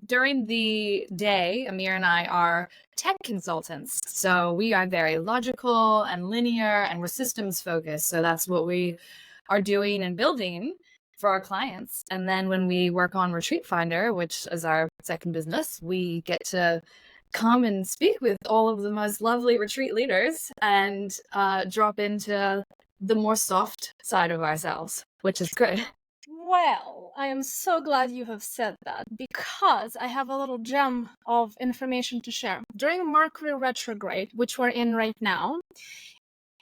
during the day, Amir and I are tech consultants. So we are very logical and linear, and we're systems focused. So that's what we are doing and building for our clients. And then when we work on Retreat Finder, which is our second business, we get to come and speak with all of the most lovely retreat leaders and drop into the more soft side of ourselves, which is good. Well, I am so glad you have said that, because I have a little gem of information to share. During Mercury retrograde, which we're in right now,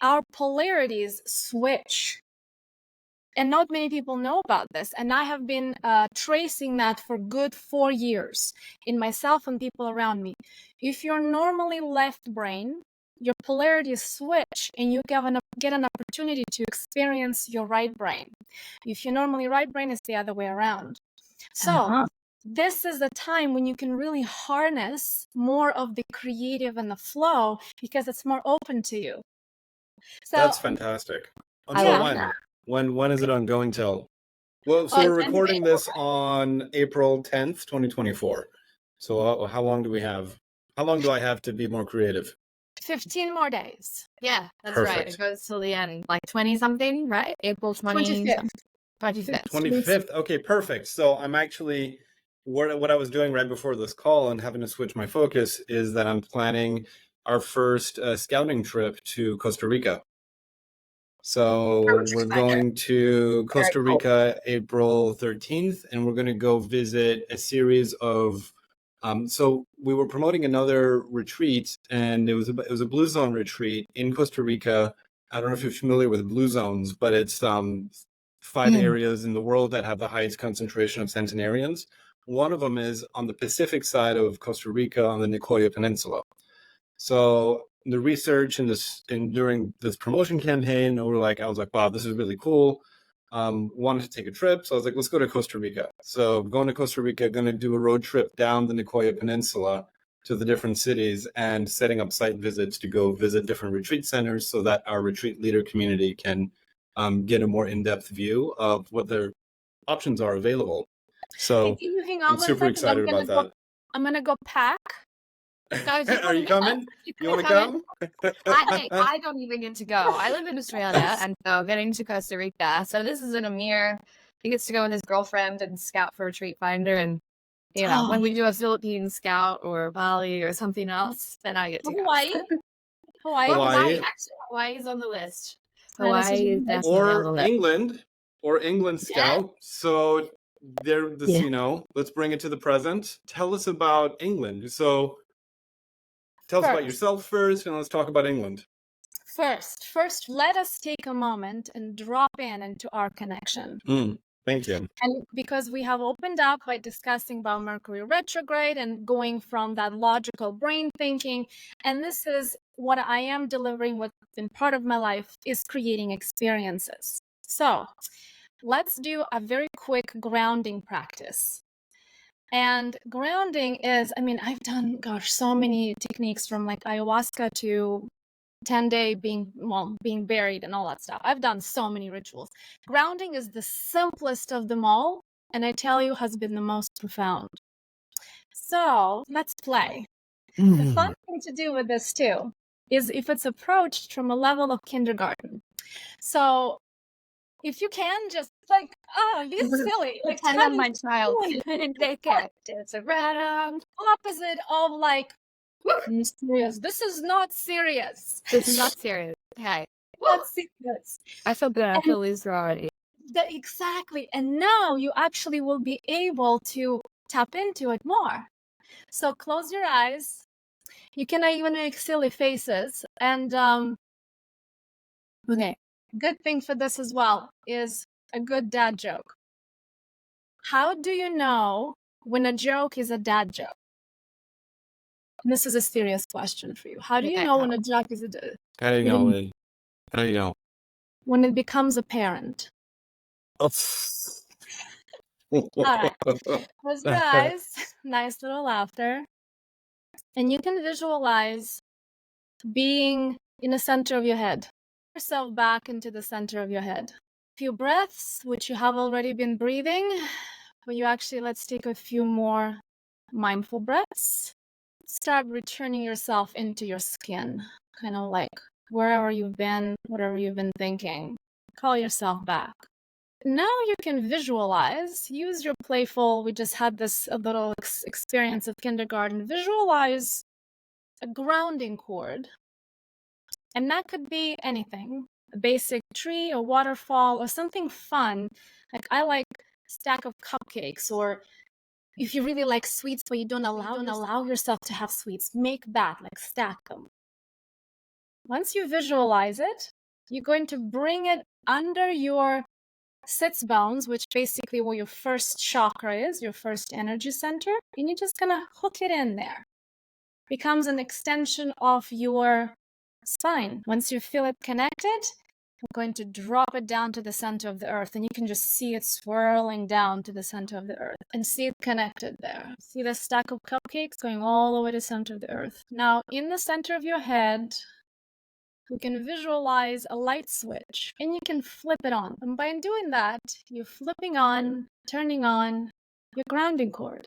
our polarities switch. And not many people know about this. And I have been tracing that for good 4 years in myself and people around me. If you're normally left brain, your polarities switch and you get an opportunity to experience your right brain. If you're normally right brain, it's the other way around. So this is the time when you can really harness more of the creative and the flow, because it's more open to you. So that's fantastic. Until when? When is it ongoing till? Well, so we're recording this on April 10th, 2024. So how long do we have? How long do I have to be more creative? 15 more days. Yeah, that's Perfect. right. It goes till the end, like 20 something, right? April 25th. 25th. Okay, perfect. So I'm actually, what I was doing right before this call and having to switch my focus is that I'm planning our first scouting trip to Costa Rica. So we're going to Costa Rica April 13th, and we're going to go visit a series of so we were promoting another retreat, and it was a Blue Zone retreat in Costa Rica. I don't know if you're familiar with Blue Zones, but it's 5 areas in the world that have the highest concentration of centenarians. One of them is on the Pacific side of Costa Rica on the Nicoya Peninsula. So the research and during this promotion campaign, I was like, wow, this is really cool. Wanted to take a trip. So I was like, let's go to Costa Rica. So going to Costa Rica, going to do a road trip down the Nicoya Peninsula to the different cities and setting up site visits to go visit different retreat centers so that our retreat leader community can get a more in-depth view of what their options are available. So I'm super excited about that. I'm going to go pack. Guys, are you coming? You want to come? I don't even get to go. I live in Australia, and so getting to Costa Rica. So this is an Amir. He gets to go with his girlfriend and scout for Retreat Finder. And, when we do a Philippine scout or Bali or something else, then I get to go. Hawaii. Actually, Hawaii's on the list. Hawaii is definitely on the list. England scout. Yeah. So let's bring it to the present. Tell us about England. So tell us about yourself first, and let's talk about England. First, let us take a moment and drop into our connection. Thank you. And because we have opened up by discussing about Mercury retrograde and going from that logical brain thinking, and this is what I am delivering, what's been part of my life is creating experiences. So let's do a very quick grounding practice. And grounding is, I've done, so many techniques from like ayahuasca to 10-day being buried and all that stuff. I've done so many rituals. Grounding is the simplest of them all, and I tell you, has been the most profound. So let's play. The fun thing to do with this too is if it's approached from a level of kindergarten. So if you can just be silly. Pretend I'm my child. Take it. It's around. Opposite of serious. This is not serious. This is not serious. Okay. Not serious. I feel good. I feel loose already. Exactly. And now you actually will be able to tap into it more. So close your eyes. You can even make silly faces. And okay. Good thing for this as well is a good dad joke. How do you know when a joke is a dad joke? And this is a serious question for you. How do you know when a joke is a dad? How do you know? When it becomes apparent. All right. Close your eyes. Nice little laughter. And you can visualize being in the center of your head. Yourself back into the center of your head. A few breaths, which you have already been breathing. But let's take a few more mindful breaths. Start returning yourself into your skin, kind of like wherever you've been, whatever you've been thinking. Call yourself back. Now you can visualize, use your playful, we just had this a little experience of kindergarten, visualize a grounding cord. And that could be anything, a basic tree, a waterfall, or something fun. Like I like a stack of cupcakes, or if you really like sweets but you don't allow yourself to have sweets, make that, like stack them. Once you visualize it, you're going to bring it under your sits bones, which basically where your first chakra is, your first energy center, and you're just gonna hook it in there. Becomes an extension of your spine. Once you feel it connected, we're going to drop it down to the center of the earth, and you can just see it swirling down to the center of the earth and see it connected there. See the stack of cupcakes going all the way to the center of the earth. Now, in the center of your head, you can visualize a light switch, and you can flip it on. And by doing that, you're flipping on, turning on your grounding cord.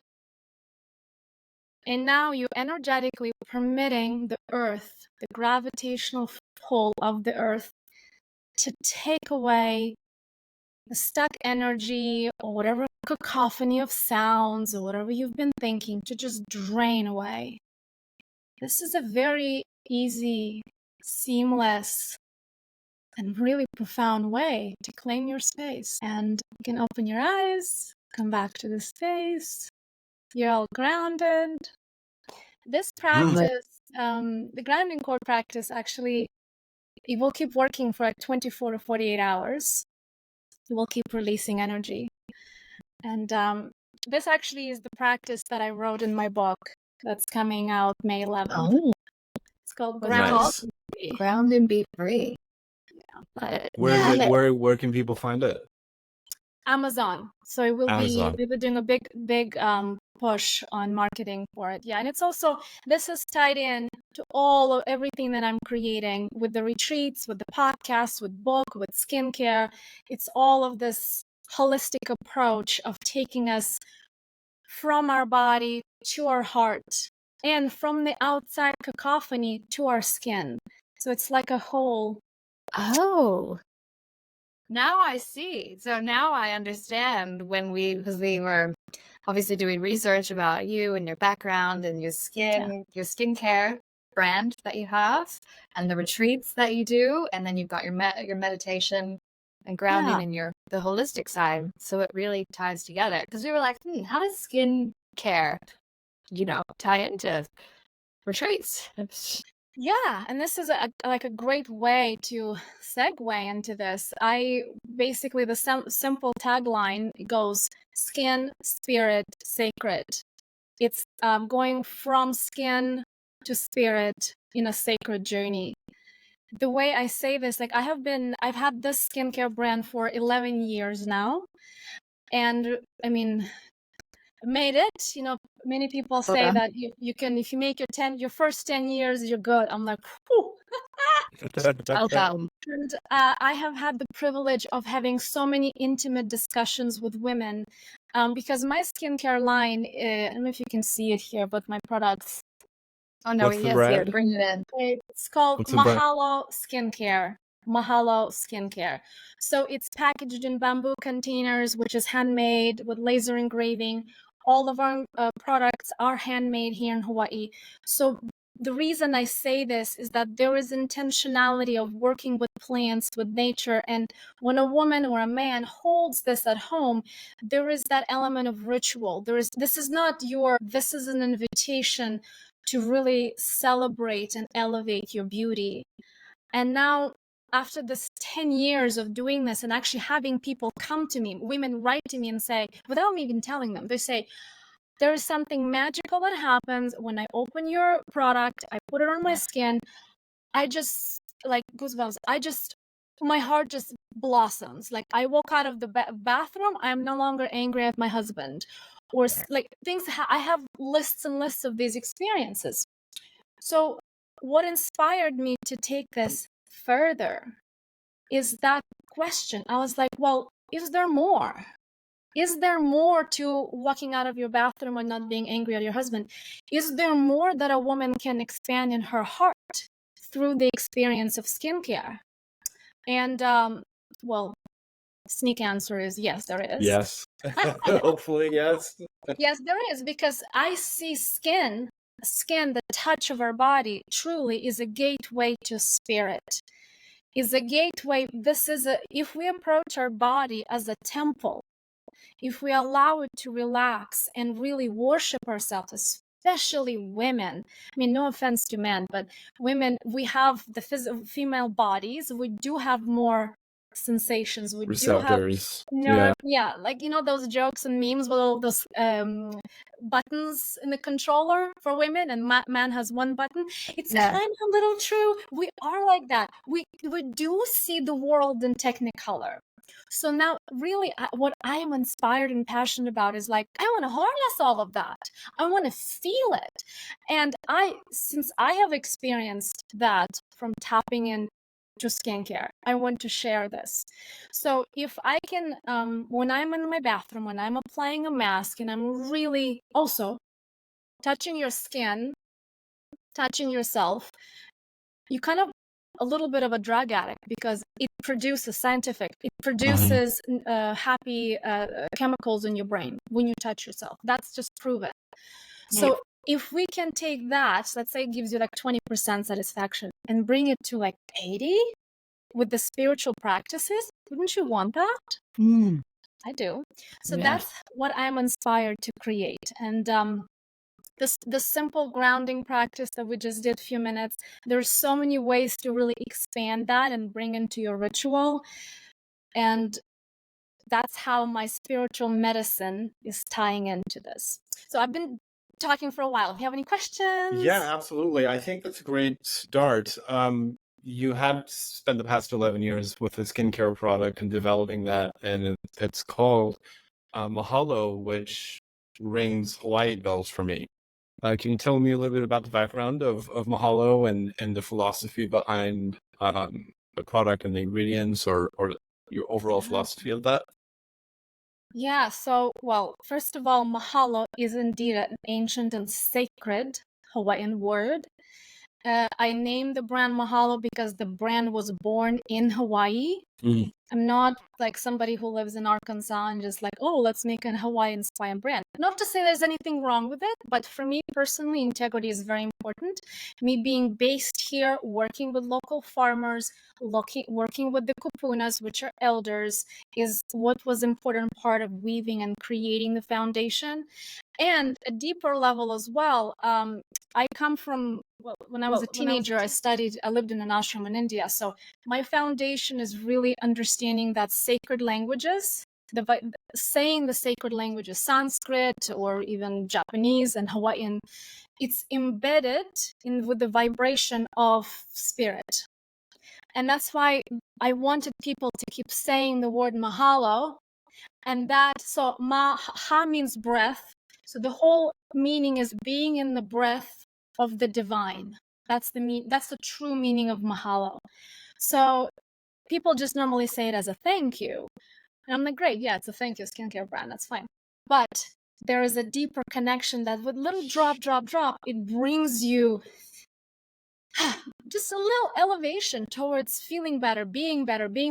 And now you're energetically permitting the earth, the gravitational pull of the earth, to take away the stuck energy or whatever cacophony of sounds or whatever you've been thinking, to just drain away. This is a very easy, seamless, and really profound way to claim your space. And you can open your eyes, come back to the space. You're all grounded. This practice, the grounding cord practice, actually, it will keep working for like 24 to 48 hours. It will keep releasing energy. And this actually is the practice that I wrote in my book that's coming out May 11th. Oh, It's called Nice. ground and be free. Yeah. Where is it? Where can people find it? Amazon. So it will Amazon. be, we're doing a big push on marketing for it. Yeah. And it's also, this is tied in to everything that I'm creating with the retreats, with the podcasts, with book, with skincare. It's all of this holistic approach of taking us from our body to our heart, and from the outside cacophony to our skin. So it's like a whole. Oh, now I see. So now I understand because we were obviously doing research about you and your background and your skincare brand that you have, and the retreats that you do, and then you've got your meditation and grounding and the holistic side. So it really ties together, because we were like, how does skin care, tie into retreats? Yeah, and this is a great way to segue into this. Basically, the simple tagline goes: skin, spirit, sacred. It's going from skin to spirit in a sacred journey. The way I say this, like I've had this skincare brand for 11 years now. And I mean, made it, many people say that you can, if you make your first 10 years, you're good. I'm like, whew. Welcome. And I have had the privilege of having so many intimate discussions with women, because my skincare line, I don't know if you can see it here, but my products. Oh no, What's the yes, brand? bring it in. It's called What's the brand? Mahalo Skincare. Mahalo Skincare. So it's packaged in bamboo containers, which is handmade with laser engraving. All of our products are handmade here in Hawaii. So the reason I say this is that there is intentionality of working with plants, with nature. And when a woman or a man holds this at home, there is that element of ritual. This is an invitation to really celebrate and elevate your beauty. And now, after this 10 years of doing this and actually having people come to me, women write to me and say, without me even telling them, they say, there is something magical that happens when I open your product, I put it on my skin, I just, like goosebumps, my heart just blossoms. Like I walk out of the bathroom, I'm no longer angry at my husband. Or like things, I have lists and lists of these experiences. So what inspired me to take this further is that question. I was like, well, is there more? Is there more to walking out of your bathroom and not being angry at your husband? Is there more that a woman can expand in her heart through the experience of skincare? And well, sneak answer is yes, there is. Yes. Hopefully, yes. Yes, there is, because I see skin, the touch of our body truly is a gateway to spirit. Is a gateway. If we approach our body as a temple, if we allow it to relax and really worship ourselves, especially women. I mean, no offense to men, but women, we have the female bodies. We do have more sensations. We Receptors. do have like, you know, those jokes and memes with all those buttons in the controller for women, and man has one button. It's kind of a little true. We are like that. We do see the world in technicolor. So now, really, what I am inspired and passionate about is like, I want to harness all of that. I want to feel it. And since I have experienced that from tapping into skincare, I want to share this. So if I can, when I'm in my bathroom, when I'm applying a mask, and I'm really also touching your skin, touching yourself, you kind of a little bit of a drug addict, because it produces happy chemicals in your brain when you touch yourself. That's just proven. So if we can take that, let's say it gives you like 20% satisfaction, and bring it to like 80 with the spiritual practices, wouldn't you want that? I do. So that's what I'm inspired to create. And the simple grounding practice that we just did a few minutes, there's so many ways to really expand that and bring into your ritual. And that's how my spiritual medicine is tying into this. So I've been talking for a while. If you have any questions? Yeah, absolutely. I think that's a great start. You have spent the past 11 years with a skincare product and developing that, and it's called Mahalo, which rings Hawaii bells for me. Can you tell me a little bit about the background of Mahalo and the philosophy behind the product and the ingredients, or your overall philosophy of that? Yeah, so, well, first of all, mahalo is indeed an ancient and sacred Hawaiian word. I named the brand Mahalo because the brand was born in Hawaii. I'm not like somebody who lives in Arkansas and just like, oh, let's make a Hawaiian-inspired brand. Not to say there's anything wrong with it, but for me personally, integrity is very important. Me being based here, working with local farmers, working with the kupunas, which are elders, is what was important part of weaving and creating the foundation. And a deeper level as well, I come from, when I was a teenager, I lived in an ashram in India. So my foundation is really understanding that sacred languages, saying the sacred languages, Sanskrit or even Japanese and Hawaiian, it's embedded with the vibration of spirit. And that's why I wanted people to keep saying the word mahalo. And so ha means breath. So the whole meaning is being in the breath of the divine. That's the true meaning of mahalo. So people just normally say it as a thank you. And I'm like, great, yeah, it's a thank you skincare brand, that's fine. But there is a deeper connection that with little drop, it brings you just a little elevation towards feeling better, being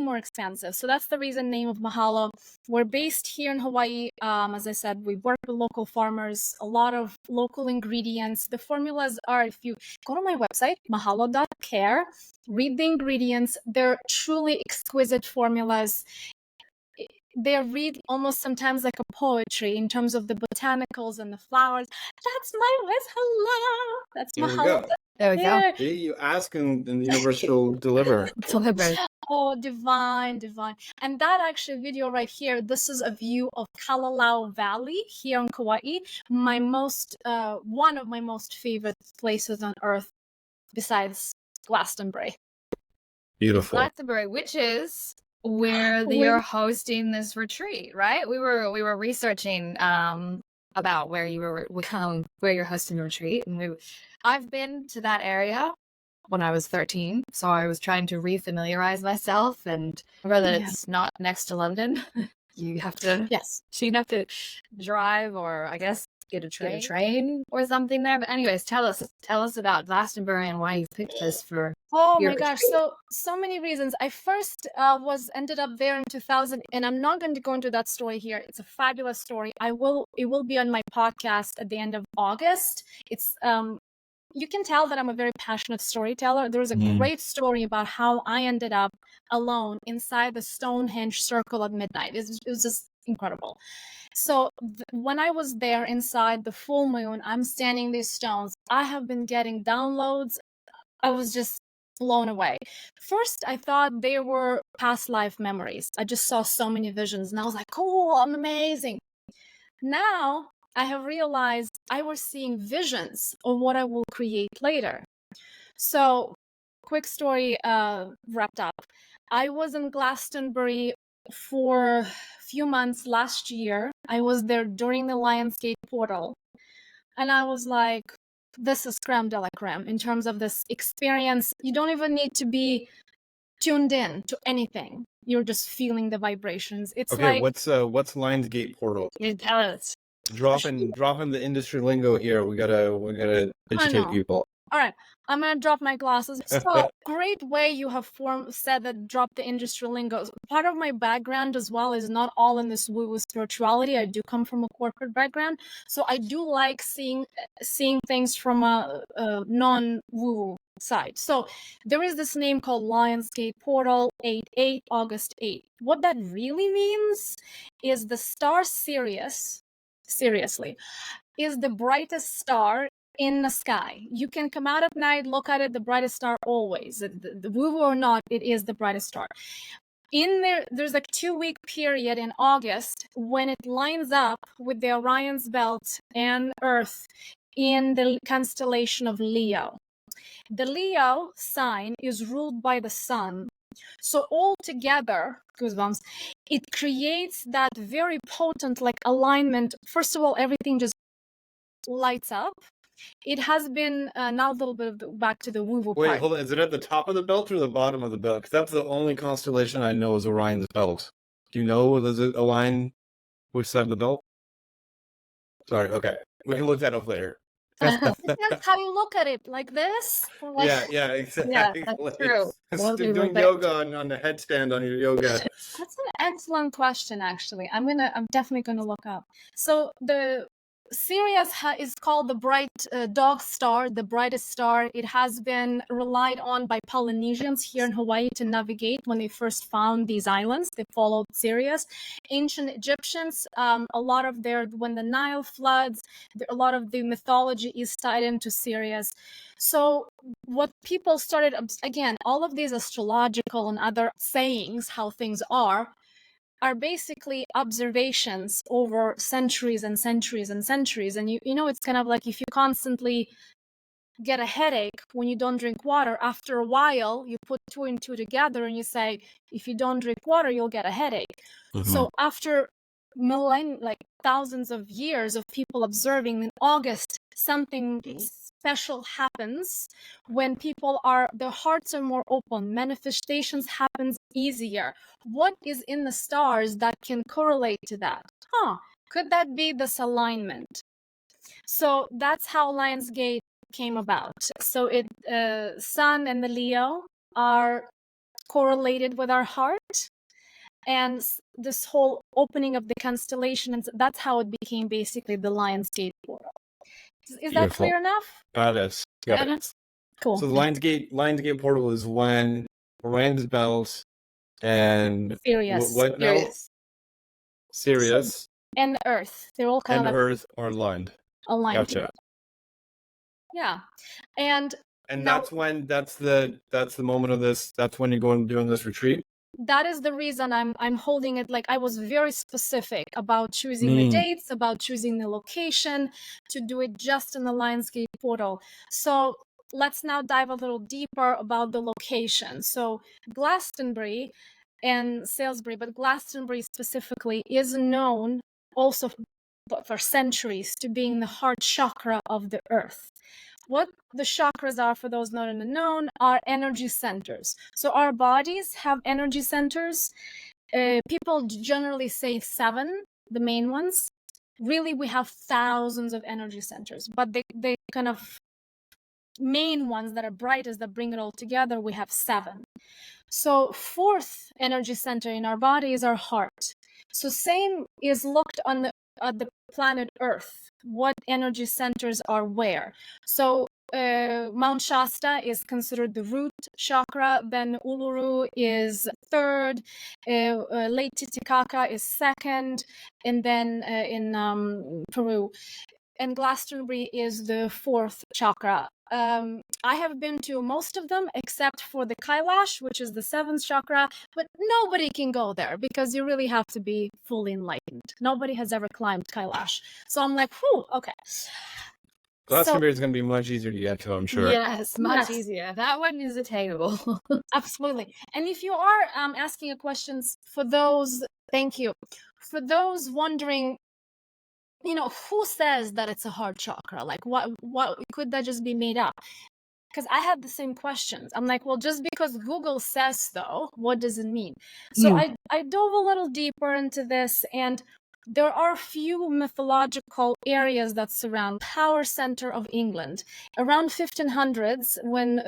more expansive. So that's the reason name of Mahalo. We're based here in Hawaii. As I said, we work with local farmers, a lot of local ingredients. The formulas are, if you go to my website, mahalo.care, read the ingredients. They're truly exquisite formulas. They read almost sometimes like a poetry in terms of the botanicals and the flowers. That's my list. Hello. That's Mahalo. There we go. See, you ask and the universe will deliver. Oh, divine. And that actually video right here, this is a view of Kalalau Valley here in Kauai. One of my most favorite places on earth besides Glastonbury. Beautiful. Glastonbury, which is where you're hosting this retreat, right? We were researching about where you're hosting the retreat, and I've been to that area when I was 13, so I was trying to refamiliarize myself and remember that it's not next to London. you have to, Yes. so you'd have to drive, or I guess get a train or something there. But anyways, tell us about Glastonbury and why you picked this for Oh your my gosh, retreat. so many reasons. I first ended up there in 2000, and I'm not going to go into that story here. It's a fabulous story. It will be on my podcast at the end of August. It's you can tell that I'm a very passionate storyteller. There's a great story about how I ended up alone inside the Stonehenge Circle at midnight. It was just incredible. So when I was there inside the full moon, I'm standing these stones. I have been getting downloads. I was just blown away. First, I thought they were past life memories. I just saw so many visions, and I was like, cool, I'm amazing. Now I have realized I was seeing visions of what I will create later. So, quick story wrapped up. I was in Glastonbury for a few months last year. I was there during the Lionsgate portal, and I was like, this is creme de la creme in terms of this experience. You don't even need to be tuned in to anything. You're just feeling the vibrations. It's Okay, like, what's Lionsgate portal? You tell us. Dropping the industry lingo here. We gotta educate know. people. all right, I'm gonna drop my glasses. So great way you have said that, drop the industry lingo. Part of my background as well is not all in this woo-woo spirituality. I do come from a corporate background, so I do like seeing things from a non-woo side. So there is this name called Lionsgate Portal 88 August 8. What that really means is the star Sirius, seriously, is the brightest star in the sky. You can come out at night, look at it, the brightest star always. The woo or not, it is the brightest star. In there's like 2-week period in August when it lines up with the Orion's belt and Earth in the constellation of Leo. The Leo sign is ruled by the sun. So all together, goosebumps, it creates that very potent like alignment. First of all, everything just lights up. It has been now a little bit back to the woo-woo Wait, part. hold on. Is it at the top of the belt or the bottom of the belt? Because that's the only constellation I know is Orion's belt. Do you know, does it align which side of the belt? Sorry, okay. We can look that up later. That's how you look at it, like this. Or like, Yeah, exactly. Yeah, that's true. Well, we Doing were yoga on the headstand on your yoga. That's an excellent question, actually. I'm definitely gonna look up. So the Sirius is called the bright dog star, the brightest star. It has been relied on by Polynesians here in Hawaii to navigate when they first found these islands. They followed Sirius. Ancient Egyptians, a lot of when the Nile floods, a lot of the mythology is tied into Sirius. So what people started, again, all of these astrological and other sayings, how things are basically observations over centuries and centuries and centuries. And you know, it's kind of like if you constantly get a headache when you don't drink water, after a while you put 2 and 2 together and you say, if you don't drink water, you'll get a headache. So after thousands of years of people observing, in August something special happens when their hearts are more open, manifestations happens easier. What is in the stars that can correlate to that? Could that be this alignment? So that's how Lionsgate came about. So Sun and the Leo are correlated with our heart, and this whole opening of the constellation, and that's how it became basically the Lionsgate portal. Is that clear enough? Got it. Got it. Cool. So the Lionsgate portal is when Orion's belt and Sirius. what now? Sirius and Earth. They're all kind and of Earth are aligned. aligned. Gotcha. Together. Yeah. And now, that's the moment of this. That's when you're going and doing this retreat. That is the reason I'm holding it. Like, I was very specific about choosing the dates, about choosing the location, to do it just in the Lionsgate portal. So let's now dive a little deeper about the location. So Glastonbury and Salisbury, but Glastonbury specifically, is known also for centuries to being the heart chakra of the earth. What the chakras are, for those not in the known, are energy centers. So our bodies have energy centers. People generally say 7, the main ones. Really, we have thousands of energy centers, but they kind of main ones that are brightest that bring it all together, we have 7. So 4th energy center in our body is our heart. So same is looked on at the planet Earth. What energy centers are where? So Mount Shasta is considered the root chakra, then Uluru is 3rd, Lake Titicaca is 2nd, and then in Peru, and Glastonbury is the 4th chakra. I have been to most of them except for the Kailash, which is the 7th chakra, but nobody can go there because you really have to be fully enlightened. Nobody has ever climbed Kailash. So I'm like, whew, okay. Glastonbury is going to be much easier to get to, I'm sure. Yes, much easier. That one is attainable. Absolutely. And if you are asking a questions for those, thank you. For those wondering, who says that it's a heart chakra? Like, what could that just be made up? Because I had the same questions. I'm like, well, just because Google says so, what does it mean? So I dove a little deeper into this, and there are a few mythological areas that surround power center of England. Around 1500s, when,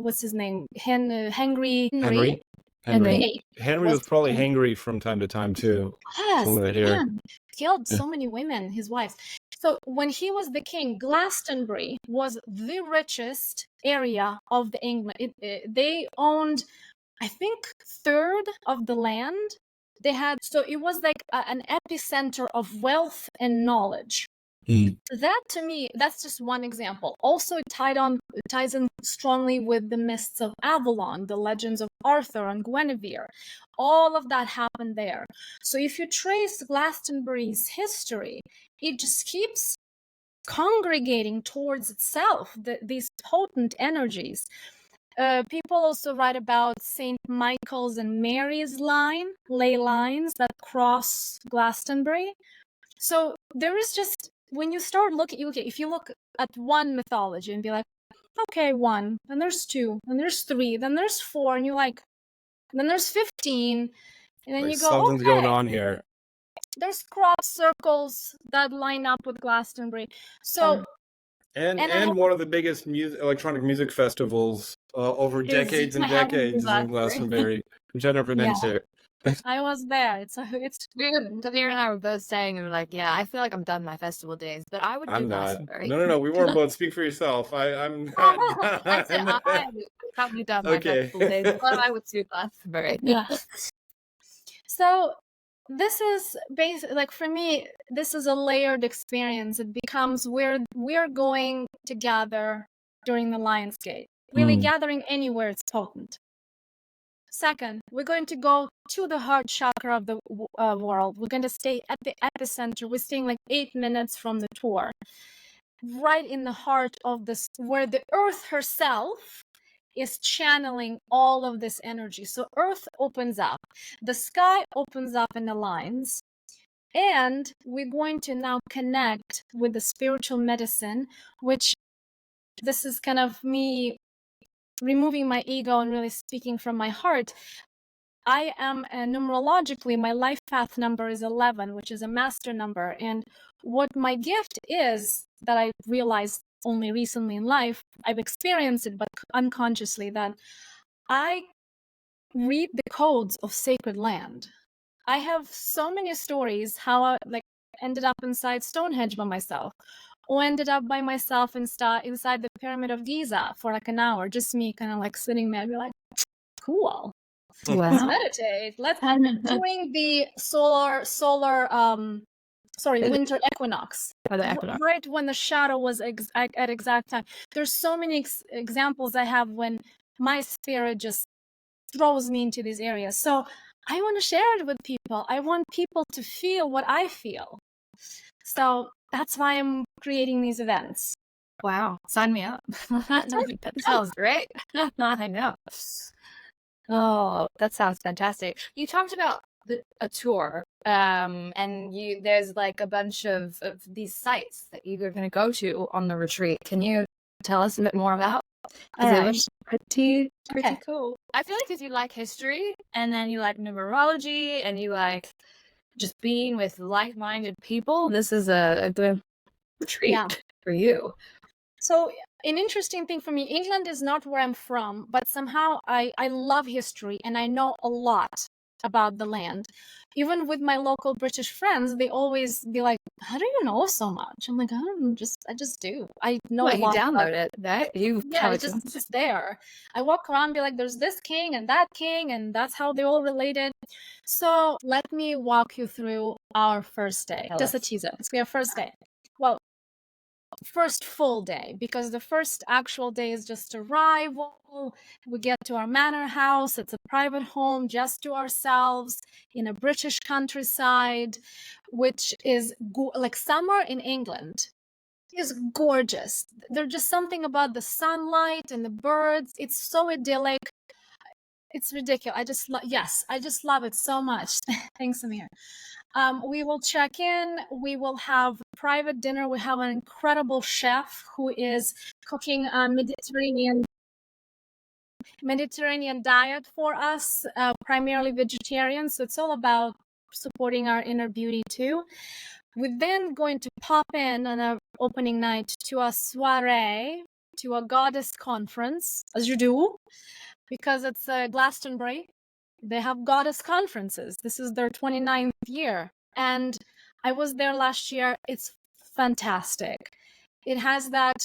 what's his name? Henry Henry was probably hangry from time to time, too. Yes, killed so many women, his wives. So when he was the king, Glastonbury was the richest area of the England. They owned, I think, 1/3 of the land. So it was like an epicenter of wealth and knowledge. That, to me, that's just one example. Also, it ties in strongly with the mists of Avalon, the legends of Arthur and Guinevere. All of that happened there. So if you trace Glastonbury's history, it just keeps congregating towards itself, these potent energies. People also write about St. Michael's and Mary's ley lines that cross Glastonbury. So there is just, when you start looking, if you look at one mythology and be like, okay, 1, then there's 2, then there's 3, then there's 4, and you're like, then there's 15, and then you go, something's going on here. There's crop circles that line up with Glastonbury. So and one of the biggest electronic music festivals over decades and decades is in Glastonbury, which I never been to. I was there. It's weird. Tavir and I were both saying, we were like, yeah, I feel like I'm done my festival days, but I would do Glastonbury. No, we weren't both. Speak for yourself. I'm not I said I'm probably done my festival days, but I would do Glastonbury. Yeah. So this is like, for me, this is a layered experience. It becomes where we're going to gather during the Lionsgate. Really gathering anywhere it's potent. Second, we're going to go to the heart chakra of the world. We're going to stay at the epicenter. We're staying like 8 minutes from the tour, right in the heart of this, where the earth herself is channeling all of this energy. So earth opens up, the sky opens up and aligns, and we're going to now connect with the spiritual medicine, which this is kind of me removing my ego and really speaking from my heart. I am numerologically, my life path number is 11, which is a master number. And what my gift is, that I realized only recently in life, I've experienced it, but unconsciously, that I read the codes of sacred land. I have so many stories how I ended up inside Stonehenge by myself, or ended up by myself inside the Pyramid of Giza for like an hour, just me kind of like sitting there and be like, cool. Let's meditate. Let's doing the winter equinox. Right when the shadow was at exact time. There's so many examples I have when my spirit just throws me into these areas. So I want to share it with people. I want people to feel what I feel. So that's why I'm creating these events. Wow. Sign me up. That sounds great. I know. Oh, that sounds fantastic. You talked about a tour, and there's like a bunch of these sites that you're going to go to on the retreat. Can you tell us a bit more about All It right. was pretty Okay. cool. I feel like if you like history and then you like numerology and you like just being with like-minded people, this is a good retreat Yeah. for you. So an interesting thing for me, England is not where I'm from, but somehow I love history and I know a lot about the land. Even with my local British friends, they always be like, "How do you know so much?" I'm like, I just do. I know Well, a you lot about download it, right? You yeah, have it's it. just there. I walk around, be like, there's this king and that king, and that's how they all related. So let me walk you through our first day. Tell Just a us. teaser. It's our first day. Well, first full day, because the first actual day is just arrival. We get to our manor house. It's a private home just to ourselves in a British countryside, which is like summer in England is gorgeous. There's just something about the sunlight and the birds. It's so idyllic. It's ridiculous. I just love it so much. Thanks, Amir. We will check in. We will have private dinner. We have an incredible chef who is cooking a Mediterranean diet for us, primarily vegetarian. So it's all about supporting our inner beauty too. We're then going to pop in on our opening night to a soiree, to a goddess conference, as you do, because it's Glastonbury. They have goddess conferences. This is their 29th year. And I was there last year. It's fantastic. It has that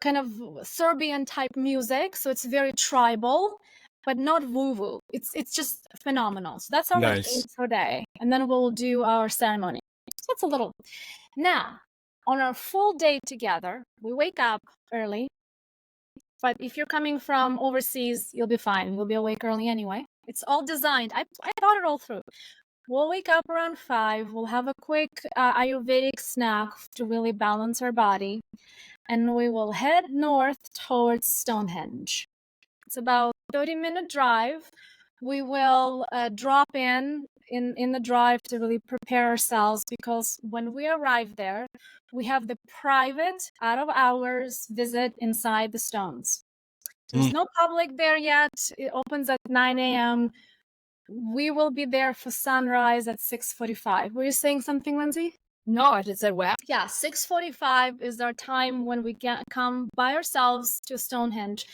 kind of Serbian type music. So it's very tribal, but not woo-woo. It's just phenomenal. So that's our Nice. intro day. And then we'll do our ceremony. So it's a little. Now, on our full day together, we wake up early. But if you're coming from overseas, you'll be fine. You'll be awake early anyway. It's all designed. I thought it all through. We'll wake up around 5. We'll have a quick Ayurvedic snack to really balance our body. And we will head north towards Stonehenge. It's about a 30-minute drive. We will drop in the drive to really prepare ourselves, because when we arrive there, we have the private out of hours visit inside the stones. There's no public there yet. It opens at 9 a.m. We will be there for sunrise at 6:45. Were you saying something, Lindsay? No, I just said, wow. Yeah, 6:45 is our time when we come by ourselves to Stonehenge.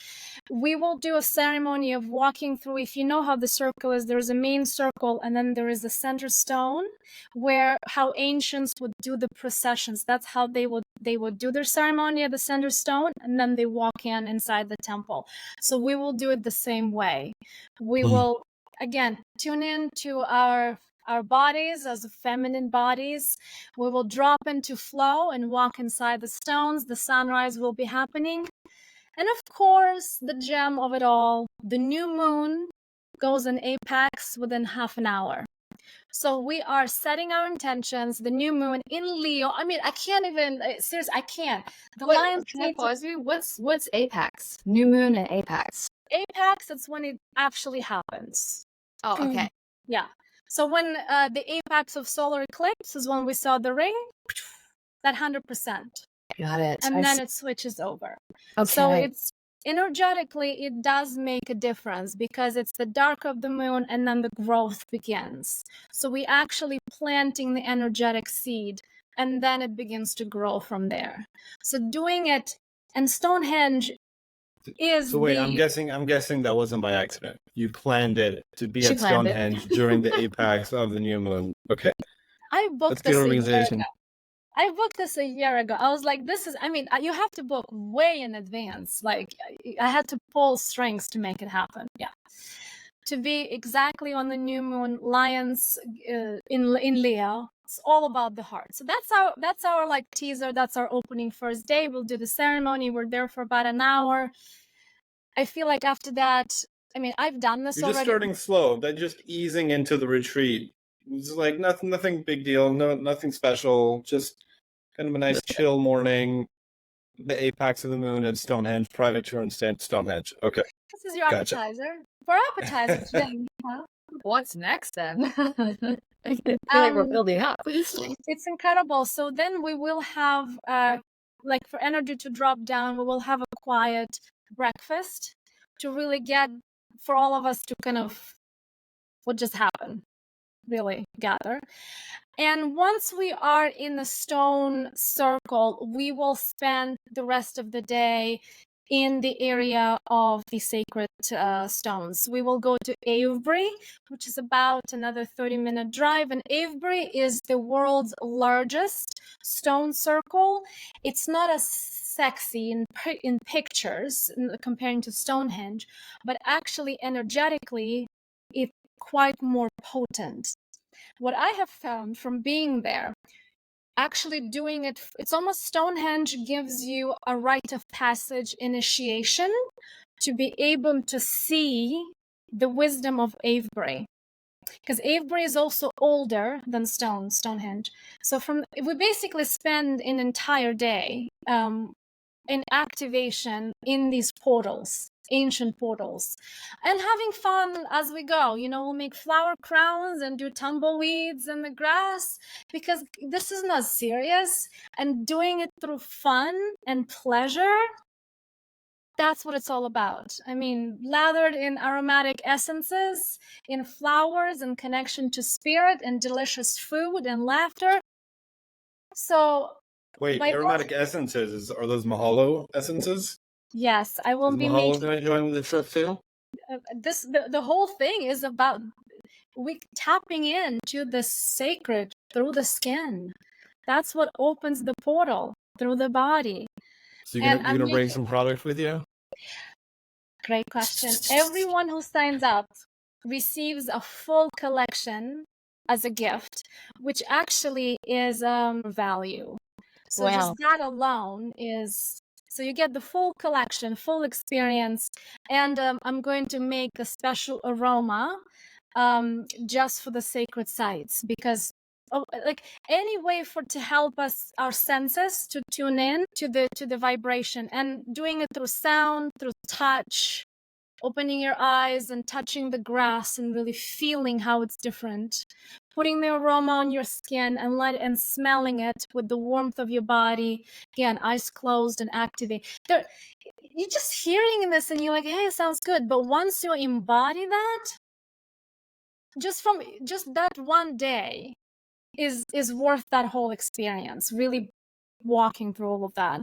We will do a ceremony of walking through. If you know how the circle is, there's a main circle and then there is a center stone, where how ancients would do the processions. That's how they would do their ceremony at the center stone, and then they walk inside the temple. So we will do it the same way. We will again tune in to our bodies as feminine bodies. We will drop into flow and walk inside the stones. The sunrise will be happening. And of course, the gem of it all, the new moon goes in apex within half an hour. So we are setting our intentions. The new moon in Leo. I mean, I can't even, seriously, I can't. The lions Can I pause you? What's apex? New moon and apex. Apex, it's when it actually happens. Oh, okay. Yeah. So when the apex of solar eclipse is when we saw the ring, that 100%. Got it. And then it switches over. Okay. So it's energetically, it does make a difference, because it's the dark of the moon and then the growth begins. So we actually planting the energetic seed, and then it begins to grow from there. So doing it, and Stonehenge is So wait, I'm guessing that wasn't by accident. You planned it to be at Stonehenge during the apex of the new moon. Okay. I booked this organization. I booked this a year ago. I was like, you have to book way in advance. Like, I had to pull strings to make it happen. Yeah. To be exactly on the new moon, lions in Leo. It's all about the heart. So that's our like teaser. That's our opening first day. We'll do the ceremony. We're there for about an hour. I feel like after that, I mean, I've done this You're already. just starting slow. That just easing into the retreat. It's like nothing big deal. Nothing special. Just kind of a nice chill morning. The apex of the moon at Stonehenge. Private tour in Stonehenge. Okay. This is your appetizer. For appetizer today. What's next then? I feel like we're building up. It's incredible. So then we will have like for energy to drop down, we will have a quiet breakfast to really get, for all of us to kind of, what just happened, really gather. And once we are in the stone circle, we will spend the rest of the day in the area of the sacred stones. We will go to Avebury, which is about another 30-minute drive. And Avebury is the world's largest stone circle. It's not as sexy in pictures comparing to Stonehenge, but actually energetically, it's quite more potent. What I have found from being there, actually doing it, it's almost Stonehenge gives you a rite of passage initiation to be able to see the wisdom of Avebury. Because Avebury is also older than Stonehenge. So we basically spend an entire day in activation in these portals, ancient portals, and having fun as we go. We'll make flower crowns and do tumbleweeds in the grass, because this is not serious, and doing it through fun and pleasure, that's what it's all about. I mean, lathered in aromatic essences, in flowers, and connection to spirit, and delicious food and laughter. So Wait, aromatic essences, are those Mahalo essences? Yes, I will be Mahalo making. going to join the trip too? The whole thing is about we tapping into the sacred through the skin. That's what opens the portal through the body. So you're gonna bring some product with you? Great question. Everyone who signs up receives a full collection as a gift, which actually is value. So Wow. just that alone is, so you get the full collection, full experience, and I'm going to make a special aroma just for the sacred sites, because like any way to help us, our senses, to tune in to the vibration, and doing it through sound, through touch, opening your eyes and touching the grass and really feeling how it's different, putting the aroma on your skin and smelling it with the warmth of your body. Again, eyes closed and activate. You're just hearing this and you're like, hey, it sounds good. But once you embody that, just that one day is worth that whole experience, really walking through all of that.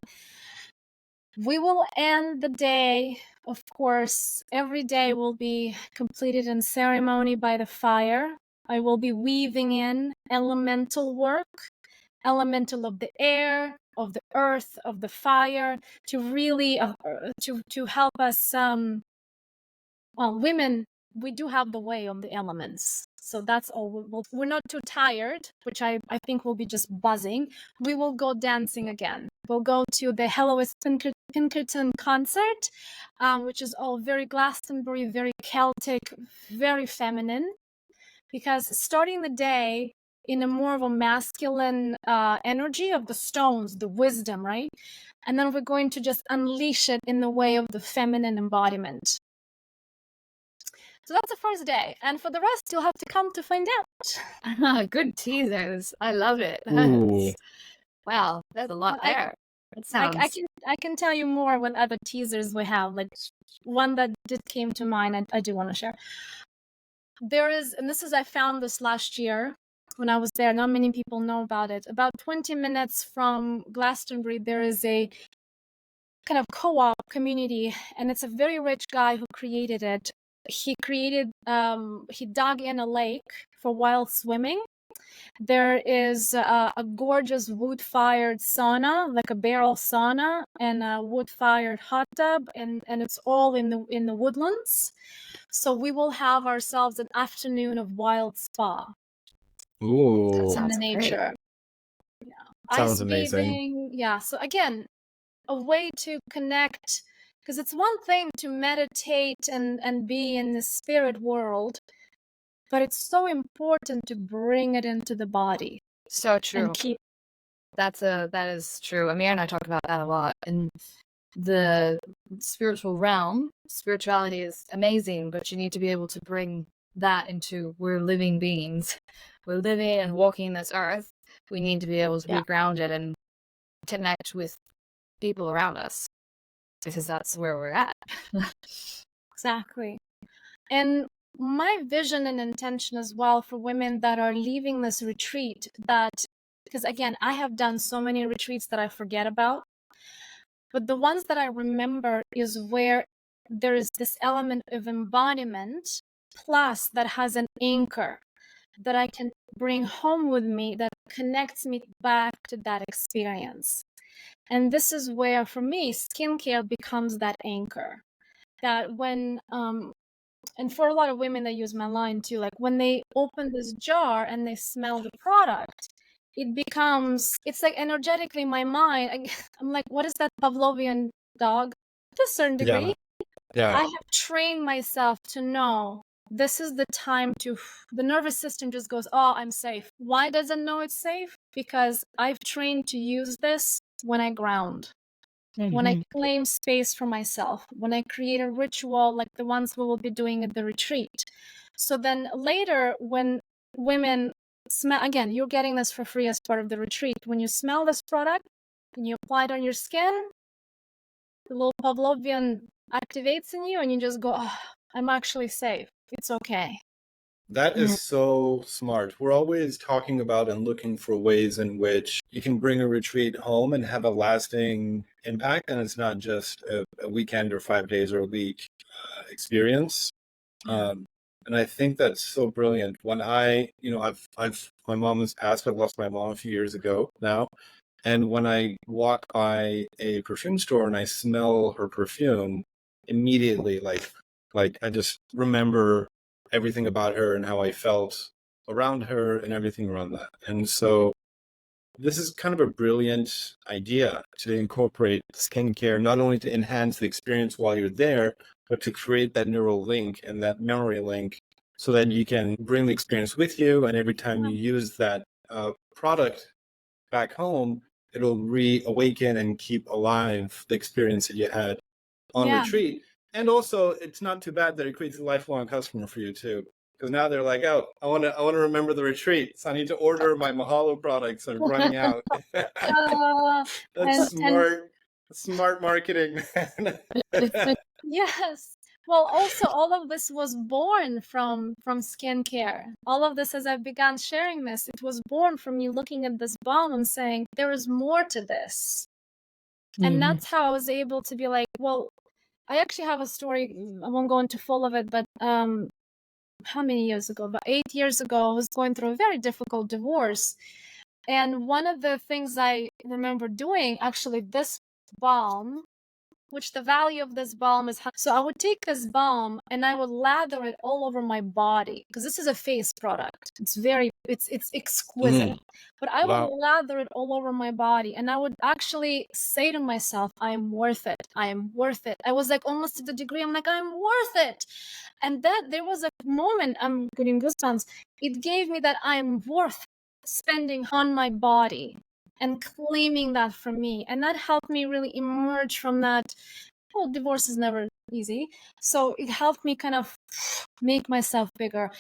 We will end the day, of course, every day will be completed in ceremony by the fire. I will be weaving in elemental work, elemental of the air, of the earth, of the fire, to really to help us. Women, we do have the way on the elements. So that's all. We're not too tired, which I think will be just buzzing. We will go dancing again. We'll go to the Helloist Pinkerton concert, which is all very Glastonbury, very Celtic, very feminine. Because starting the day in a more of a masculine energy of the stones, the wisdom, right? And then we're going to just unleash it in the way of the feminine embodiment. So that's the first day. And for the rest, you'll have to come to find out. Good teasers. I love it. Wow, there's a lot there. It sounds... I can tell you more what other teasers we have. Like one that did came to mind, I do want to share. There is, and I found this last year when I was there. Not many people know about it. About 20 minutes from Glastonbury, there is a kind of co-op community, and it's a very rich guy who created it. He dug in a lake for wild swimming. There is a gorgeous wood-fired sauna, like a barrel sauna, and a wood-fired hot tub, and it's all in the woodlands. So we will have ourselves an afternoon of wild spa. Ooh, in the nature. Great. Yeah. Sounds Ice amazing. bathing. Yeah. So again, a way to connect. Because it's one thing to meditate and be in the spirit world, but it's so important to bring it into the body. So true. And that is true. Amir and I talk about that a lot. In the spiritual realm, spirituality is amazing, but you need to be able to bring that into, we're living beings. We're living and walking this earth. We need to be able to be grounded and connect with people around us, because that's where we're at. Exactly. And my vision and intention as well for women that are leaving this retreat, that, because again, I have done so many retreats that I forget about, but the ones that I remember is where there is this element of embodiment, plus that has an anchor that I can bring home with me that connects me back to that experience. And this is where, for me, skincare becomes that anchor. That when, and for a lot of women that use my line too, like when they open this jar and they smell the product, it becomes, it's like energetically my mind, I'm like, what is that Pavlovian dog? To a certain degree. Yeah. I have trained myself to know this is the time to, the nervous system just goes, oh, I'm safe. Why does it know it's safe? Because I've trained to use this when I ground, when I claim space for myself, when I create a ritual like the ones we will be doing at the retreat. So then later, when women smell, again, you're getting this for free as part of the retreat. When you smell this product and you apply it on your skin, the little Pavlovian activates in you and you just go, oh, I'm actually safe. It's okay. That is so smart. We're always talking about and looking for ways in which you can bring a retreat home and have a lasting impact. And it's not just a weekend or 5 days or a week experience. And I think that's so brilliant. When my mom has passed. I lost my mom a few years ago now. And when I walk by a perfume store and I smell her perfume, immediately, like I just remember everything about her and how I felt around her and everything around that. And so this is kind of a brilliant idea to incorporate skincare, not only to enhance the experience while you're there, but to create that neural link and that memory link so that you can bring the experience with you. And every time you use that product back home, it'll reawaken and keep alive the experience that you had on retreat. And also, it's not too bad that it creates a lifelong customer for you too, because now they're like, oh, I want to remember the retreat, so I need to order my Mahalo products. I'm running out. That's smart marketing. Yes. Well, also all of this was born from skincare. All of this, as I've begun sharing this, it was born from me looking at this balm and saying, there is more to this. And that's how I was able to be like, well, I actually have a story. I won't go into full of it, but how many years ago? About 8 years ago, I was going through a very difficult divorce. And one of the things I remember doing, actually, this balm, which the value of this balm is, so I would take this balm and I would lather it all over my body, because this is a face product. It's exquisite. But I would lather it all over my body and I would actually say to myself, I am worth it. I am worth it. I was like almost to the degree, I'm like, I'm worth it. And that there was a moment, I'm getting goosebumps. It gave me that I am worth spending on my body and claiming that for me. And that helped me really emerge from that. Well, divorce is never easy. So it helped me kind of make myself bigger.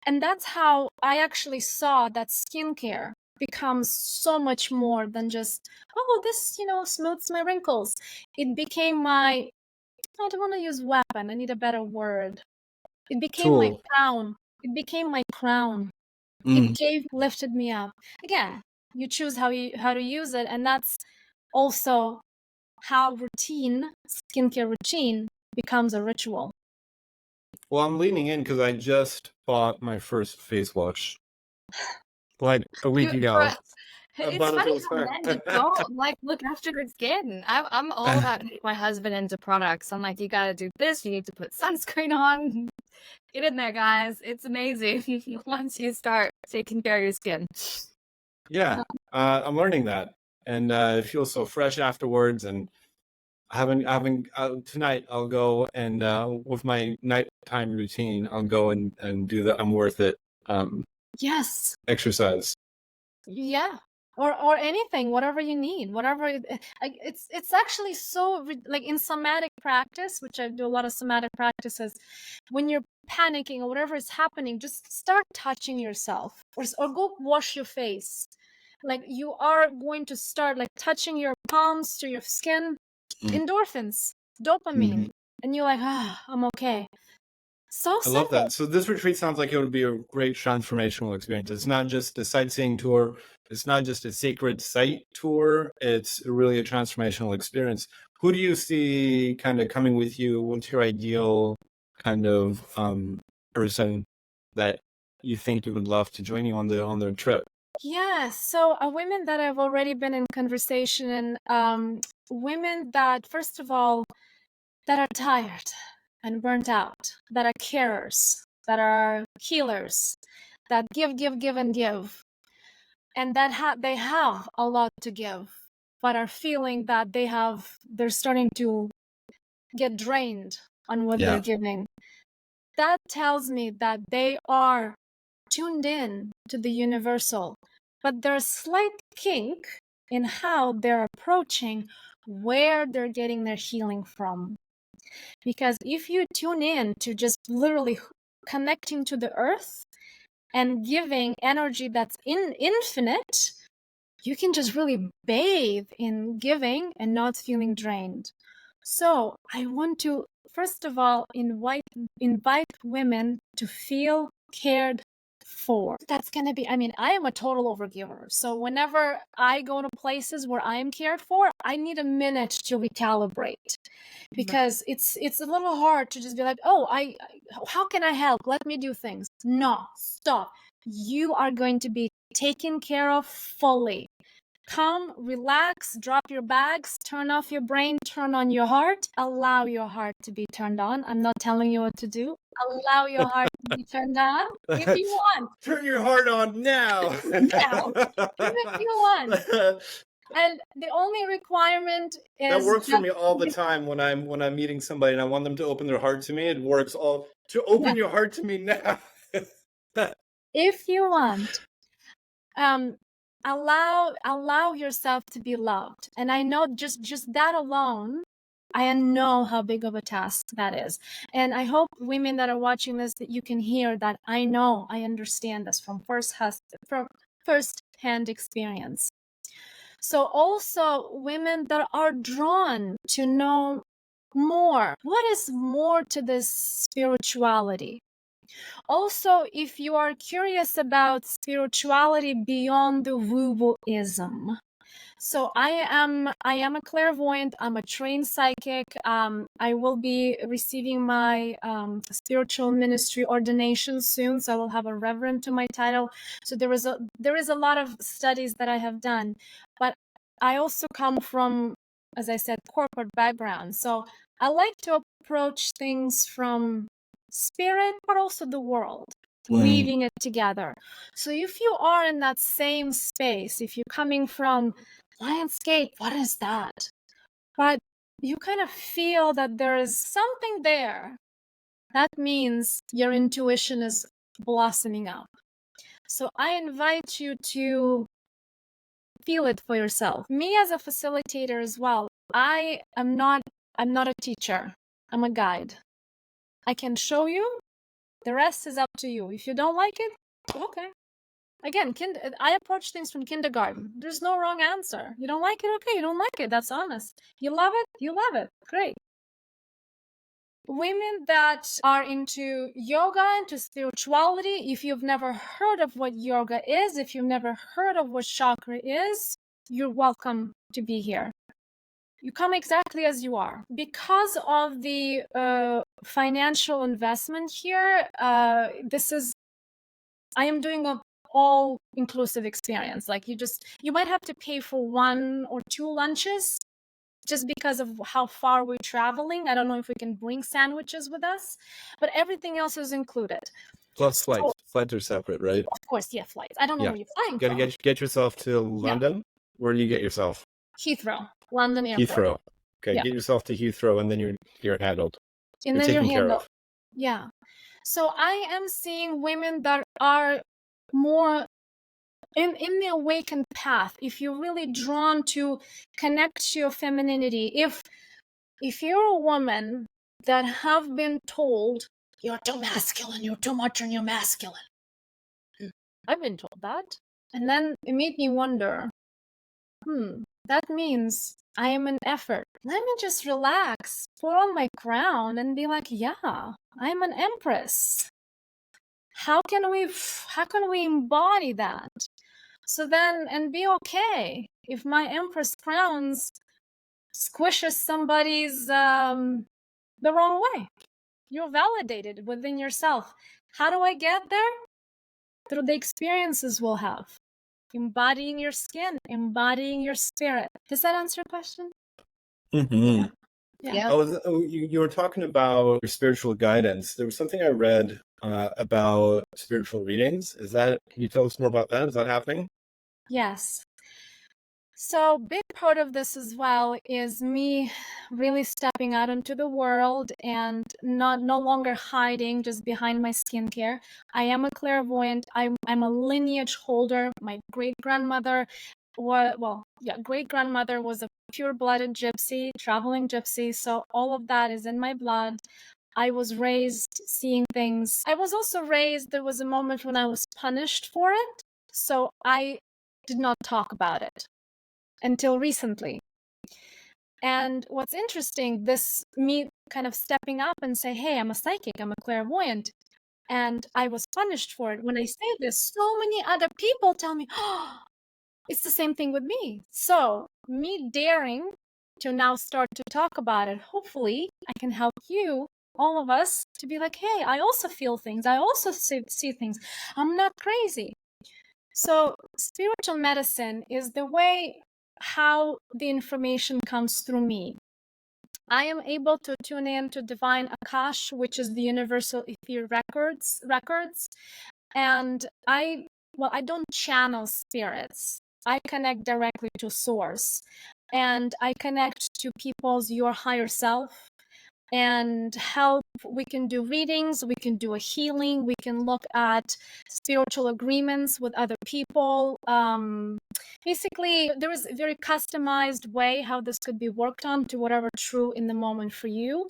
And that's how I actually saw that skincare becomes so much more than just, oh, this, smooths my wrinkles. It became I don't want to use weapon. I need a better word. It became my crown. It became my crown. It lifted me up. Again, you choose how to use it, and that's also how skincare routine becomes a ritual. Well, I'm leaning in because I just bought my first face wash like a week ago. It's funny how men just don't look after their skin. I'm all about my husband into products. I'm like, you gotta do this. You need to put sunscreen on. Get in there, guys. It's amazing once you start taking care of your skin. Yeah, I'm learning that, and it feels so fresh afterwards. And having tonight, I'll go and with my nighttime routine, I'll go and do the I'm worth it yes exercise. Yeah. Or anything, whatever you need, whatever it's actually so like in somatic practice, which I do a lot of somatic practices. When you're panicking or whatever is happening, just start touching yourself, or go wash your face. Like you are going to start like touching your palms to your skin, endorphins, dopamine, and you're like, I'm okay. So I love simple. that. So this retreat sounds like it would be a great transformational experience. It's not just a sightseeing tour. It's not just a sacred site tour. It's really a transformational experience. Who do you see kind of coming with you? What's your ideal kind of person that you think you would love to join you on the trip? Yes. So women that I've already been in conversation, and women that, first of all, that are tired and burnt out, that are carers, that are healers, that give, and give, and that they have a lot to give, but are feeling that they're starting to get drained on what they're giving. That tells me that they are tuned in to the universal, but there's slight kink in how they're approaching where they're getting their healing from. Because if you tune in to just literally connecting to the earth and giving energy that's infinite, you can just really bathe in giving and not feeling drained. So I want to, first of all, invite women to feel cared for. That's going to be, I mean, I am a total overgiver. So whenever I go to places where I am cared for, I need a minute to recalibrate, because it's a little hard to just be like, oh, how can I help? Let me do things. No, stop. You are going to be taken care of fully. Come, relax, drop your bags, turn off your brain, turn on your heart, allow your heart to be turned on. I'm not telling you what to do. Allow your heart to be turned on if you want. Turn your heart on now. Now, if you want. And the only requirement is that works for me all the time when I'm meeting somebody and I want them to open their heart to me. It works all to open your heart to me now. If you want. Allow yourself to be loved. And I know just that alone, I know how big of a task that is. And I hope women that are watching this, that you can hear that I understand this from first-hand experience. So also women that are drawn to know more. What is more to this spirituality? Also, if you are curious about spirituality beyond the woo-wooism. So I am a clairvoyant. I'm a trained psychic. I will be receiving my spiritual ministry ordination soon. So I will have a reverend to my title. So there is a lot of studies that I have done, but I also come from, as I said, corporate background. So I like to approach things from spirit, but also the world, weaving it together. So if you are in that same space, if you're coming from Lionsgate, what is that? But you kind of feel that there is something there, that means your intuition is blossoming up. So I invite you to feel it for yourself. Me as a facilitator as well, I'm not a teacher. I'm a guide. I can show you. The rest is up to you. If you don't like it, okay. Again, I approach things from kindergarten. There's no wrong answer. You don't like it, okay, you don't like it. That's honest. You love it, you love it. Great. Women that are into yoga, into spirituality, if you've never heard of what yoga is, if you've never heard of what chakra is, you're welcome to be here. You come exactly as you are. Because of the financial investment here, I am doing a all-inclusive experience. Like you might have to pay for 1 or 2 lunches just because of how far we're traveling. I don't know if we can bring sandwiches with us, but everything else is included. Plus flights. So, flights are separate, right? Of course, yeah, flights. I don't know where you're flying from. You gotta get yourself to London. Yeah. Where do you get yourself? Heathrow, London Airport. Heathrow. Okay, yeah. Get yourself to Heathrow, and then you're handled. And you're then taken care of. Yeah. So I am seeing women that are more in the awakened path. If you're really drawn to connect to your femininity, if you're a woman that have been told you're too masculine, you're too much and you're masculine. I've been told that. And then it made me wonder, that means I am an effort. Let me just relax, put on my crown and be like, yeah, I'm an empress. How can we embody that? So then, and be okay if my empress crowns squishes somebody's the wrong way. You're validated within yourself. How do I get there? Through the experiences we'll have. Embodying your skin, embodying your spirit. Does that answer your question? Mm-hmm. Yeah. You were talking about your spiritual guidance. There was something I read about spiritual readings. Can you tell us more about that? Is that happening? Yes. So big part of this as well is me really stepping out into the world and no longer hiding just behind my skincare. I am a clairvoyant. I'm a lineage holder. My great grandmother was a pure-blooded gypsy, traveling gypsy. So all of that is in my blood. I was raised seeing things. I was also raised, there was a moment when I was punished for it. So I did not talk about it until recently. And what's interesting, this me kind of stepping up and say, hey, I'm a psychic, I'm a clairvoyant, and I was punished for it. When I say this, so many other people tell me, oh, it's the same thing with me. So me daring to now start to talk about it, hopefully I can help you, all of us, to be like, hey, I also feel things, I also see things, I'm not crazy. So spiritual medicine is the way how the information comes through me. I am able to tune in to divine Akash, which is the universal ether records, and I don't channel spirits. I connect directly to source, and I connect to people's your higher self and help. We can do readings, we can do a healing, we can look at spiritual agreements with other people. Basically, there is a very customized way how this could be worked on to whatever true in the moment for you.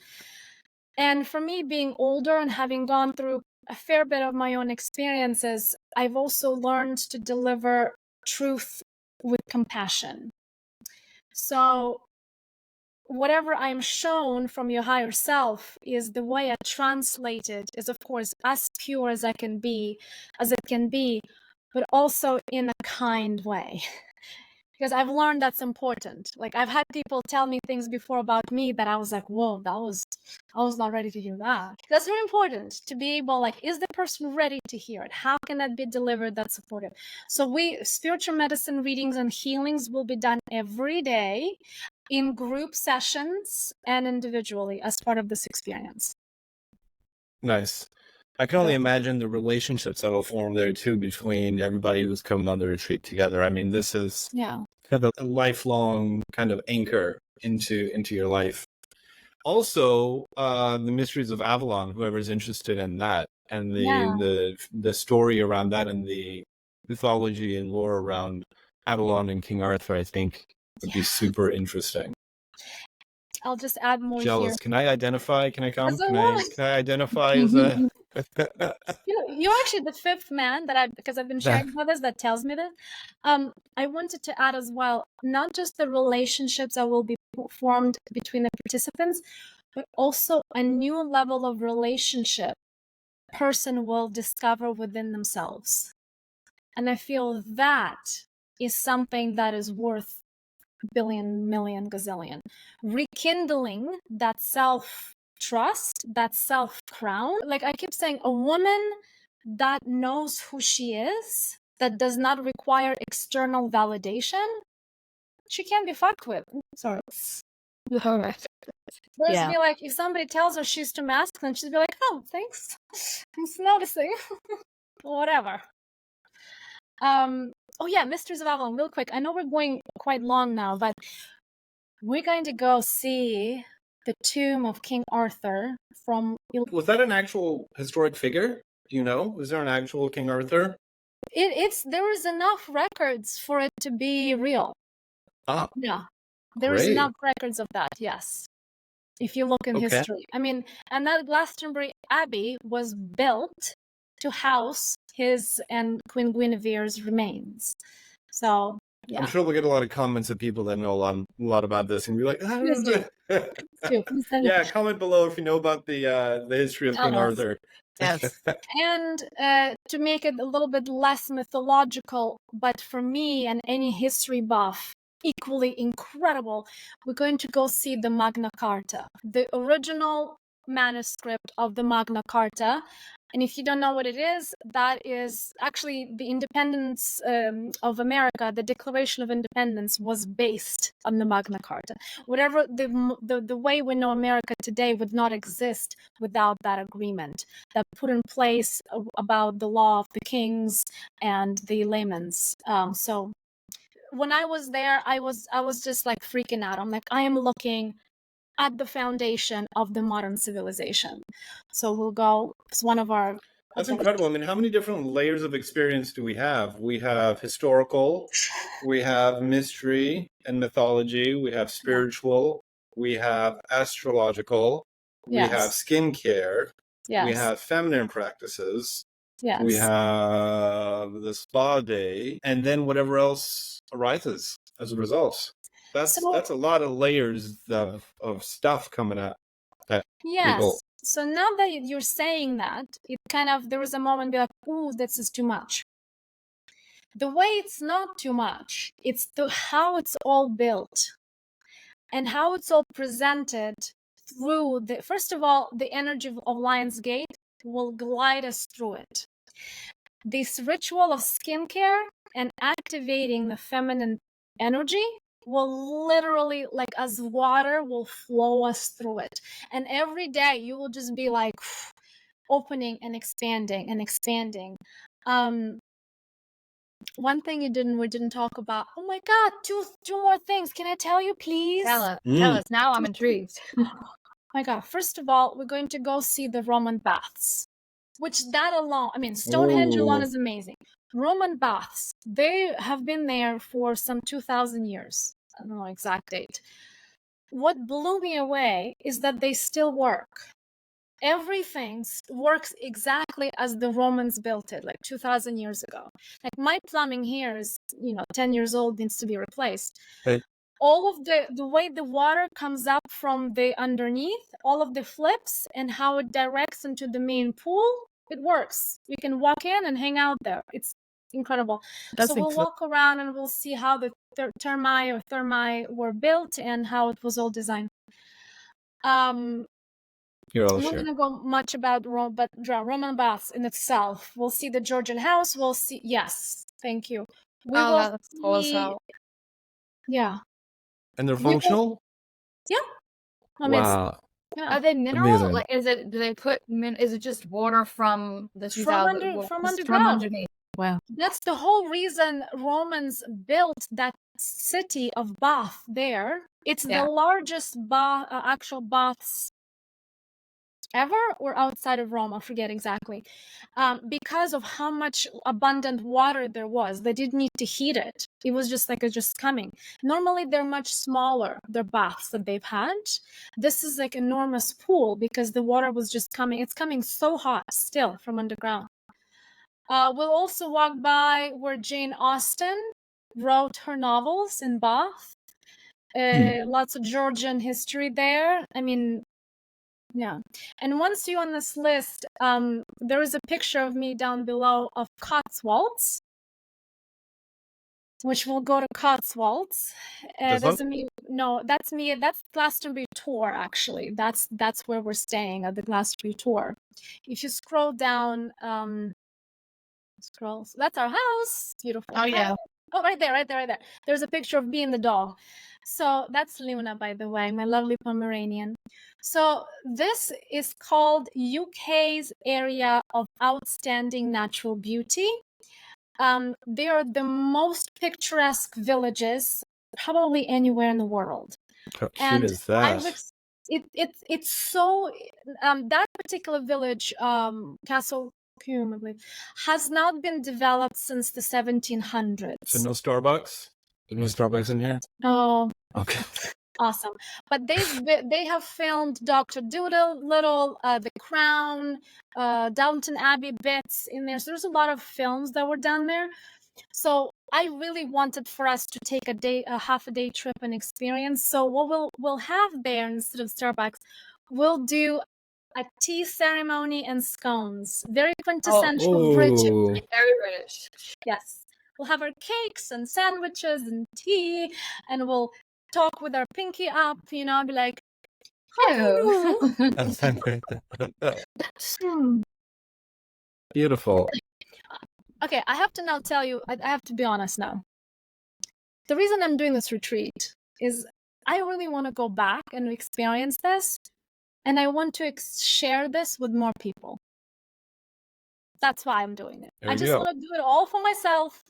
And for me, being older and having gone through a fair bit of my own experiences, I've also learned to deliver truth with compassion. So whatever I'm shown from your higher self is the way I translate it is, of course, as pure as it can be, but also in a kind way. Because I've learned that's important. Like, I've had people tell me things before about me that I was like, whoa, I was not ready to hear that. That's very important to be able, like, is the person ready to hear it? How can that be delivered that's supportive? So spiritual medicine readings and healings will be done every day in group sessions and individually as part of this experience. Nice. I can only imagine the relationships that will form there too between everybody who's coming on the retreat together. I mean, this is kind of a lifelong kind of anchor into your life. Also, the Mysteries of Avalon, whoever's interested in that, and the story around that, and the mythology and lore around Avalon and King Arthur, I think would be super interesting. I'll just add more Jealous. here. Can I identify? Can I come? As a Can woman. I identify as a? You're actually the fifth man because I've been sharing with this that tells me this. I wanted to add as well, not just the relationships that will be formed between the participants, but also a new level of relationship a person will discover within themselves. And I feel that is something that is worth billion, million, gazillion. Rekindling that self-trust, that self-crown. Like I keep saying, a woman that knows who she is, that does not require external validation, she can't be fucked with. Sorry. All right. Whereas be like, if somebody tells her she's too masculine, she'd be like, oh, thanks. Thanks for noticing. Whatever. Oh yeah, Mysteries of Avalon, real quick. I know we're going quite long now, but we're going to go see the tomb of King Arthur from... Was that an actual historic figure? Do you know? Was there an actual King Arthur? There is enough records for it to be real. Ah. Yeah. There is enough records of that, yes. If you look in history. I mean, and that Glastonbury Abbey was built to house his and Queen Guinevere's remains. So, yeah. I'm sure we'll get a lot of comments of people that know a lot about this and be like, I Please don't know. do. Yeah, comment below if you know about the history of King Arthur. Yes. And to make it a little bit less mythological, but for me and any history buff, equally incredible, we're going to go see the Magna Carta, the original manuscript of the Magna Carta. And if you don't know what it is, that is actually the independence of America. The Declaration of Independence was based on the Magna Carta. Whatever the way we know America today would not exist without that agreement that put in place about the law of the kings and the laymen's. So when I was there, I was just like freaking out. I'm like, I am looking at the foundation of the modern civilization. So we'll go. It's one of our. That's incredible. I mean, how many different layers of experience do we have? We have historical, we have mystery and mythology, we have spiritual, we have astrological, we have skincare, we have feminine practices, we have the spa day, and then whatever else arises as a result. That's a lot of layers of stuff coming at people. So now that you're saying that, it kind of, there was a moment be like, ooh, this is too much. The way it's not too much, it's how it's all built and how it's all presented through the, first of all, the energy of Lionsgate will glide us through it. This ritual of skincare and activating the feminine energy will literally, like as water, will flow us through it. And every day you will just be like opening and expanding and expanding. One thing we didn't talk about. Oh my God, two more things. Can I tell you, please? Tell us. Now I'm intrigued. Oh my God. First of all, we're going to go see the Roman baths, which that alone, I mean, Stonehenge alone is amazing. Roman baths, they have been there for some 2,000 years. I don't know exact date. What blew me away is that they still work. Everything works exactly as the Romans built it, like 2,000 years ago. Like my plumbing here is, 10 years old, needs to be replaced. Hey. All of the way the water comes up from the underneath, all of the flips and how it directs into the main pool, it works. We can walk in and hang out there. It's incredible. So we'll walk around and we'll see how the thermi were built and how it was all designed. I'm not going to go much about Roman baths in itself. We'll see the Georgian house. We'll see. Yes, thank you. That's cool as hell. Yeah. And they're functional? Yeah. Wow. Yeah. Are they mineral? Amazing. Like, is it just water from the 2000 from underground? From underneath. Wow. That's the whole reason Romans built that city of Bath there. It's the largest actual baths ever or outside of Rome, I forget exactly, because of how much abundant water there was. They didn't need to heat it. It was just like it's just coming. Normally they're much smaller, the baths that they've had. This is like enormous pool because the water was just coming. It's coming so hot still from underground. We'll also walk by where Jane Austen wrote her novels in Bath. Lots of Georgian history there. I mean, yeah. And once you're on this list, there is a picture of me down below of Cotswolds, which will go to Cotswolds. That's me. No, that's me. That's Glastonbury tour, actually. That's where we're staying at the Glastonbury tour. If you scroll down, so that's our house. Beautiful. Oh, yeah. Oh, right there. There's a picture of me and the dog. So that's Luna, by the way, my lovely Pomeranian. So this is called UK's area of outstanding natural beauty. They are the most picturesque villages probably anywhere in the world. How cute is that? It's so that particular village, Castle Coombe, I believe, has not been developed since the 1700s. So no Starbucks? There's no Starbucks in here? No. Okay. Awesome. But they have filmed Dr. Dolittle, The Crown, Downton Abbey bits in there. So there's a lot of films that were done there. So I really wanted for us to take a half a day trip and experience. So what we'll have there instead of Starbucks, we'll do a tea ceremony and scones. Very quintessential British. Oh, Very British. Yes. We'll have our cakes and sandwiches and tea, and we'll talk with our pinky up, be like, Ew. that sounds great. hmm. Beautiful. Okay, I have to now tell you, I have to be honest now. The reason I'm doing this retreat is I really want to go back and experience this, and I want to share this with more people. That's why I'm doing it. There I you just go. want to do it all for myself,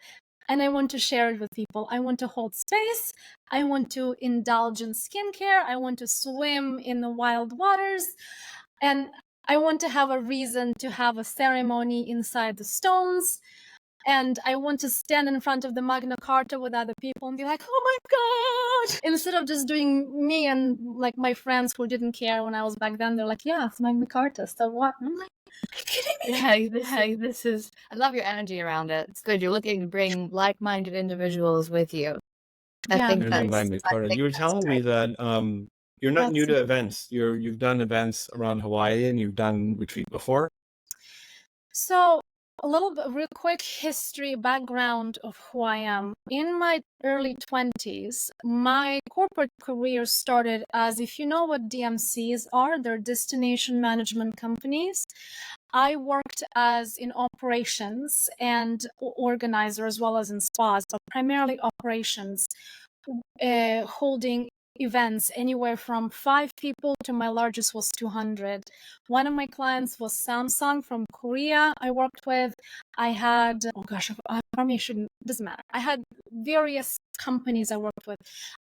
and I want to share it with people. I want to hold space. I want to indulge in skincare. I want to swim in the wild waters, and I want to have a reason to have a ceremony inside the stones. And I want to stand in front of the Magna Carta with other people and be like, oh my God! Instead of just doing me and like my friends who didn't care when I was back then, they're like, yeah, it's Magna Carta. So what? And I'm like, are you kidding me? Yeah, this is, I love your energy around it. It's good. You're looking to bring like-minded individuals with you. I think There's a that's, Magna Carta. I think You were that's telling me great. that you're not new to events. You've done events around Hawaii and you've done retreat before. So a little bit real quick history background of who I am. In my early 20s, my corporate career started as, if you know what DMCs are, they're destination management companies. I worked as in operations and organizer as well as in spas, but primarily operations, holding events anywhere from 5 people to my largest was 200. One of my clients was Samsung from Korea I worked with. I had, oh gosh, I probably shouldn't, doesn't matter. I had various companies I worked with.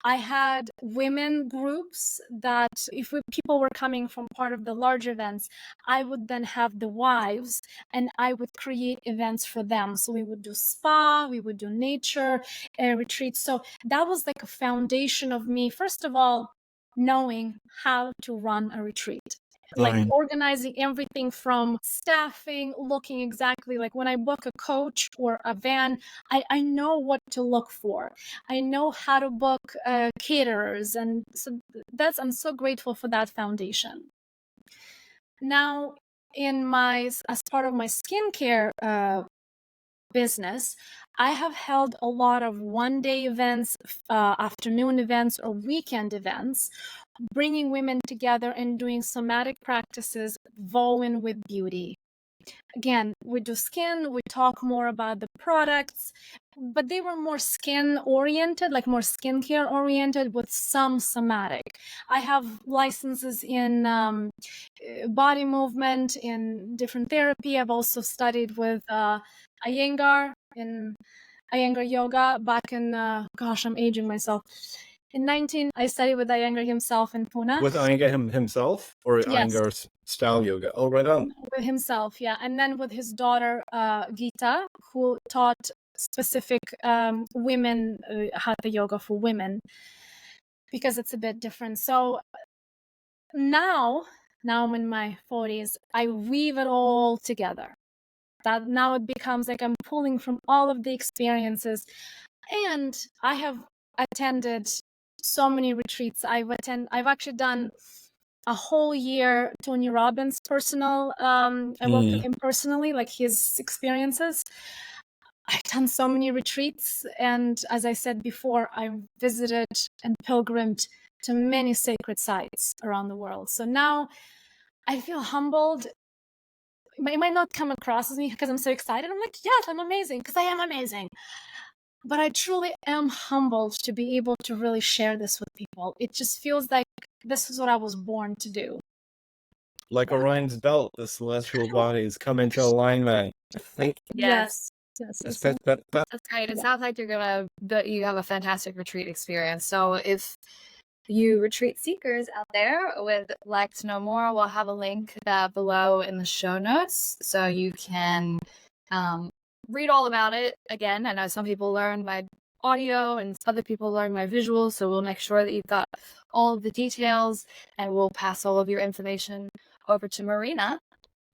I had women groups that if people were coming from part of the large events, I would then have the wives and I would create events for them. So we would do spa, we would do nature retreats. So that was like a foundation of me, first of all, knowing how to run a retreat. Like Fine. organizing everything from staffing, looking exactly like when I book a coach or a van, I know what to look for. I know how to book caterers. And so I'm so grateful for that foundation. Now, as part of my skincare business, I have held a lot of one-day events, afternoon events, or weekend events, bringing women together and doing somatic practices woven with beauty. Again, we do skin, we talk more about the products, but they were more skin oriented, like more skincare oriented with some somatic. I have licenses in body movement, in different therapy. I've also studied with Iyengar in Iyengar yoga back in, gosh, I'm aging myself. I studied with Iyengar himself in Pune. With Iyengar himself or Yes. Iyengar's style yoga? Oh, right on. With himself, yeah. And then with his daughter, Gita, who taught specific women hatha yoga for women, because it's a bit different. So now I'm in my 40s, I weave it all together. That now it becomes like I'm pulling from all of the experiences. And I have attended so many retreats. I've actually done a whole year Tony Robbins personal. I worked with him personally, like his experiences. I've done so many retreats, and as I said before, I've visited and pilgrimed to many sacred sites around the world. So now I feel humbled. It might not come across as me because I'm so excited. I'm like, yes, I'm amazing, because I am amazing. But I truly am humbled to be able to really share this with people. It just feels like this is what I was born to do. Like Orion's belt, the celestial bodies come into alignment. Yes. That's great. It sounds like you have a fantastic retreat experience. So if you retreat seekers out there would like to know more, we'll have a link below in the show notes so you can read all about it. Again, I know some people learn by audio and other people learn my visuals. So we'll make sure that you've got all of the details, and we'll pass all of your information over to Marina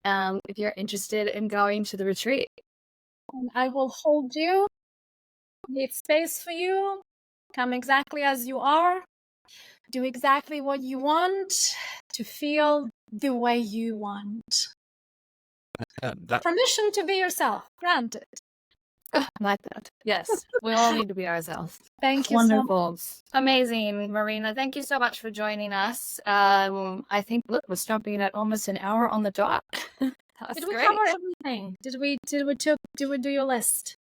if you're interested in going to the retreat. And I will hold you, leave space for you, come exactly as you are, do exactly what you want, to feel the way you want. Permission to be yourself, granted. I like that. Yes, we all need to be ourselves. Thank you Wonderful. Amazing, Marina. Thank you so much for joining us. I think, look, we're stopping at almost an hour on the dot. That's Did we great. cover everything? Did we do your list?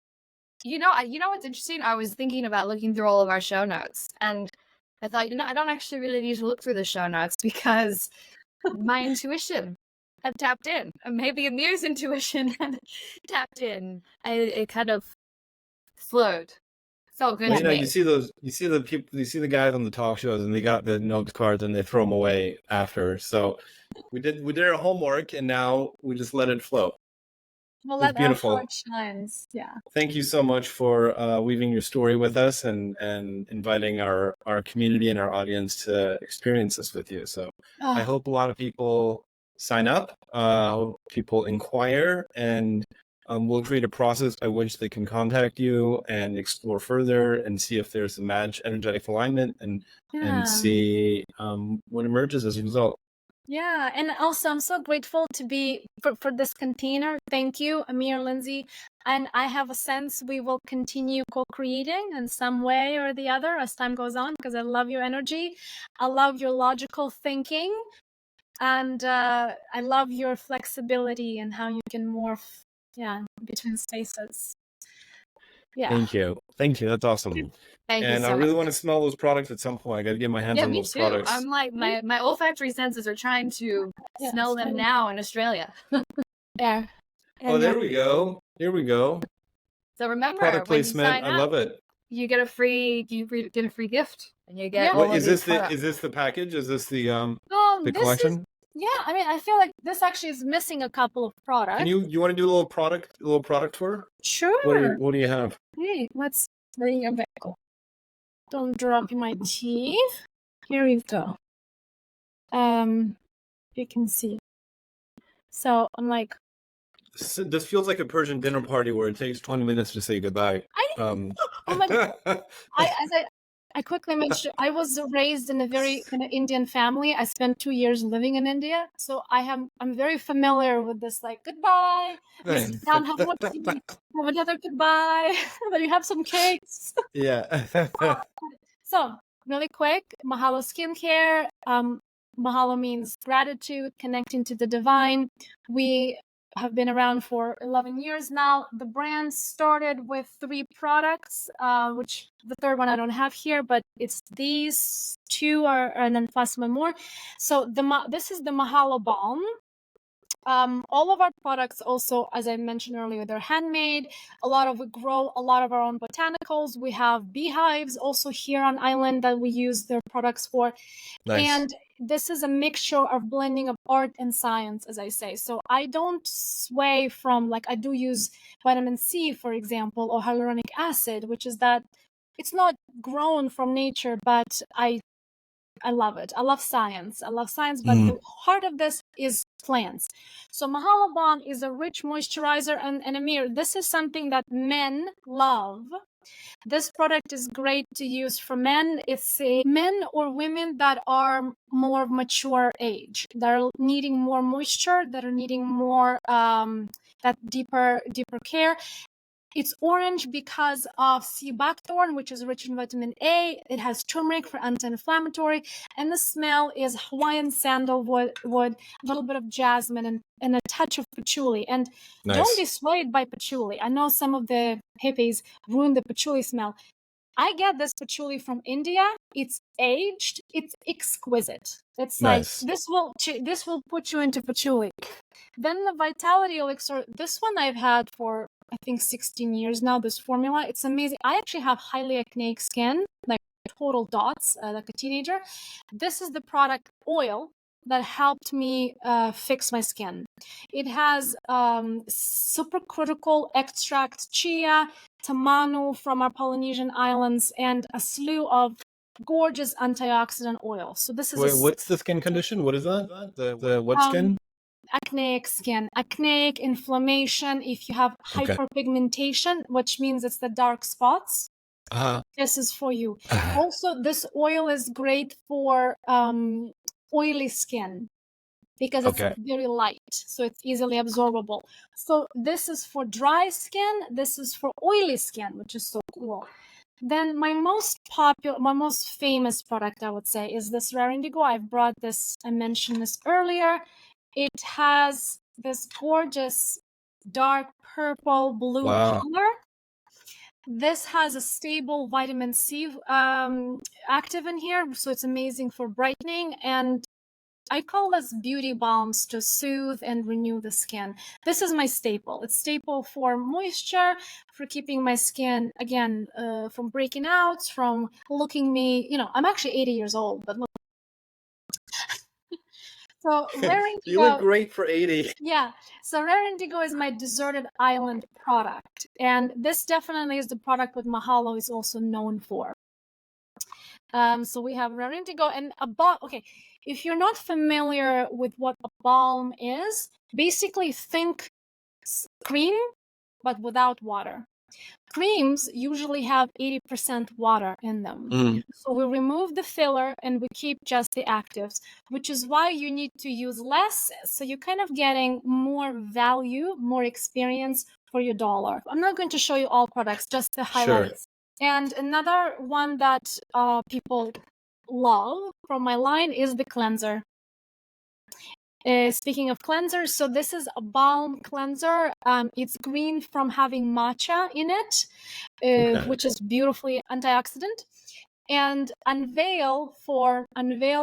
You know what's interesting? I was thinking about looking through all of our show notes, and I thought, I don't actually really need to look through the show notes because my intuition had tapped in, and maybe Amir's intuition had tapped in. It kind of flowed. So good. Well, to me. you see the people, you see the guys on the talk shows, and they got the notes cards and they throw them away after. So we did our homework, and now we just let it flow. Well, It's let our beautiful. heart shines. Yeah. Thank you so much for weaving your story with us and inviting our community and our audience to experience this with you. So I hope a lot of people sign up, people inquire, and we'll create a process by which they can contact you and explore further and see if there's a match, energetic alignment, and see what emerges as a result. Yeah, and also I'm so grateful to be for this container. Thank you, Amir, Lindsay. And I have a sense we will continue co-creating in some way or the other as time goes on, because I love your energy. I love your logical thinking. And I love your flexibility and how you can morph, between spaces. Yeah. Thank you. That's awesome. Thank you And so I really much. want to smell those products at some point. I got to get my hands on me those too. products. I'm like, my olfactory senses are trying to smell them now in Australia. Yeah. Oh, there we go. Here we go. So remember, Product when you placement. sign I up, love it. you get a free gift, and you get all What of is these this? products. Is this the package? Is this the This collection? I mean, I feel like this actually is missing a couple of products. Can you want to do a little product tour? Sure. What do you have? Hey, let's bring your vehicle. Don't drop my teeth. Here we go. You can see. So I'm like, This feels like a Persian dinner party where it takes 20 minutes to say goodbye. oh my God. I quickly mentioned I was raised in a very kind of Indian family. I spent 2 years living in India, so I'm very familiar with this. Like, goodbye. We sit down, have more tea, have another goodbye. Then you have some cakes. Yeah. So really quick, Mahalo skincare. Mahalo means gratitude, connecting to the divine. We have been around for 11 years now. The brand started with 3 products, which the third one I don't have here, but it's these 2 and then plus one more. So this is the Mahalo Balm. All of our products also, as I mentioned earlier, they're handmade. We grow a lot of our own botanicals. We have beehives also here on island that we use their products for. Nice. And this is a mixture of blending of art and science, as I say. So I don't sway from, like, I do use vitamin C, for example, or hyaluronic acid, which is that it's not grown from nature, but I love it. I love science, but the heart of this is plants. So Mahalo Balm is a rich moisturizer, and Amir, this is something that men love. This product is great to use for men. It's men or women that are more mature age, that are needing more moisture, that are needing more that deeper care. It's orange because of sea buckthorn, which is rich in vitamin A. It has turmeric for anti-inflammatory, and the smell is Hawaiian sandalwood, a little bit of jasmine, and a touch of patchouli. And Don't be swayed by patchouli. I know some of the hippies ruin the patchouli smell. I get this patchouli from India. It's aged. It's exquisite. It's nice. Like this will put you into patchouli. Then the Vitality Elixir. This one I've had for I think 16 years now. This formula, it's amazing. I actually have highly acneic skin, like total dots, like a teenager. This is the product oil. that helped me fix my skin. It has supercritical extract chia, tamanu from our Polynesian islands, and a slew of gorgeous antioxidant oils. So this is Wait, what's the skin condition? What is that? The what skin? Acneic skin, acneic inflammation. If you have Okay. hyperpigmentation, which means it's the dark spots, this is for you. Also, this oil is great for oily skin because it's Okay. very light, so it's easily absorbable. So this is for dry skin, this is for oily skin, which is so cool. Then my most famous product, I would say, is this Rare Indigo. I've brought this, I mentioned this earlier. It has this gorgeous dark purple blue color. This has a stable vitamin C active in here, so it's amazing for brightening. And I call this beauty balms to soothe and renew the skin. This is my staple. It's staple for moisture, for keeping my skin, again, from breaking out, from looking me, I'm actually 80 years old, but look. So Rare Indigo, you look great for 80. Yeah. So Rare Indigo is my deserted island product. And this definitely is the product what Mahalo is also known for. So we have Rare Indigo and a balm. Okay, if you're not familiar with what a balm is, basically think cream, but without water. Creams usually have 80% water in them. So we remove the filler and we keep just the actives, which is why you need to use less. So you're kind of getting more value, more experience for your dollar. I'm not going to show you all products, just the highlights. Sure. And another one that people love from my line is the cleanser. Speaking of cleansers, so this is a balm cleanser. It's green from having matcha in it, which is beautifully antioxidant. And unveil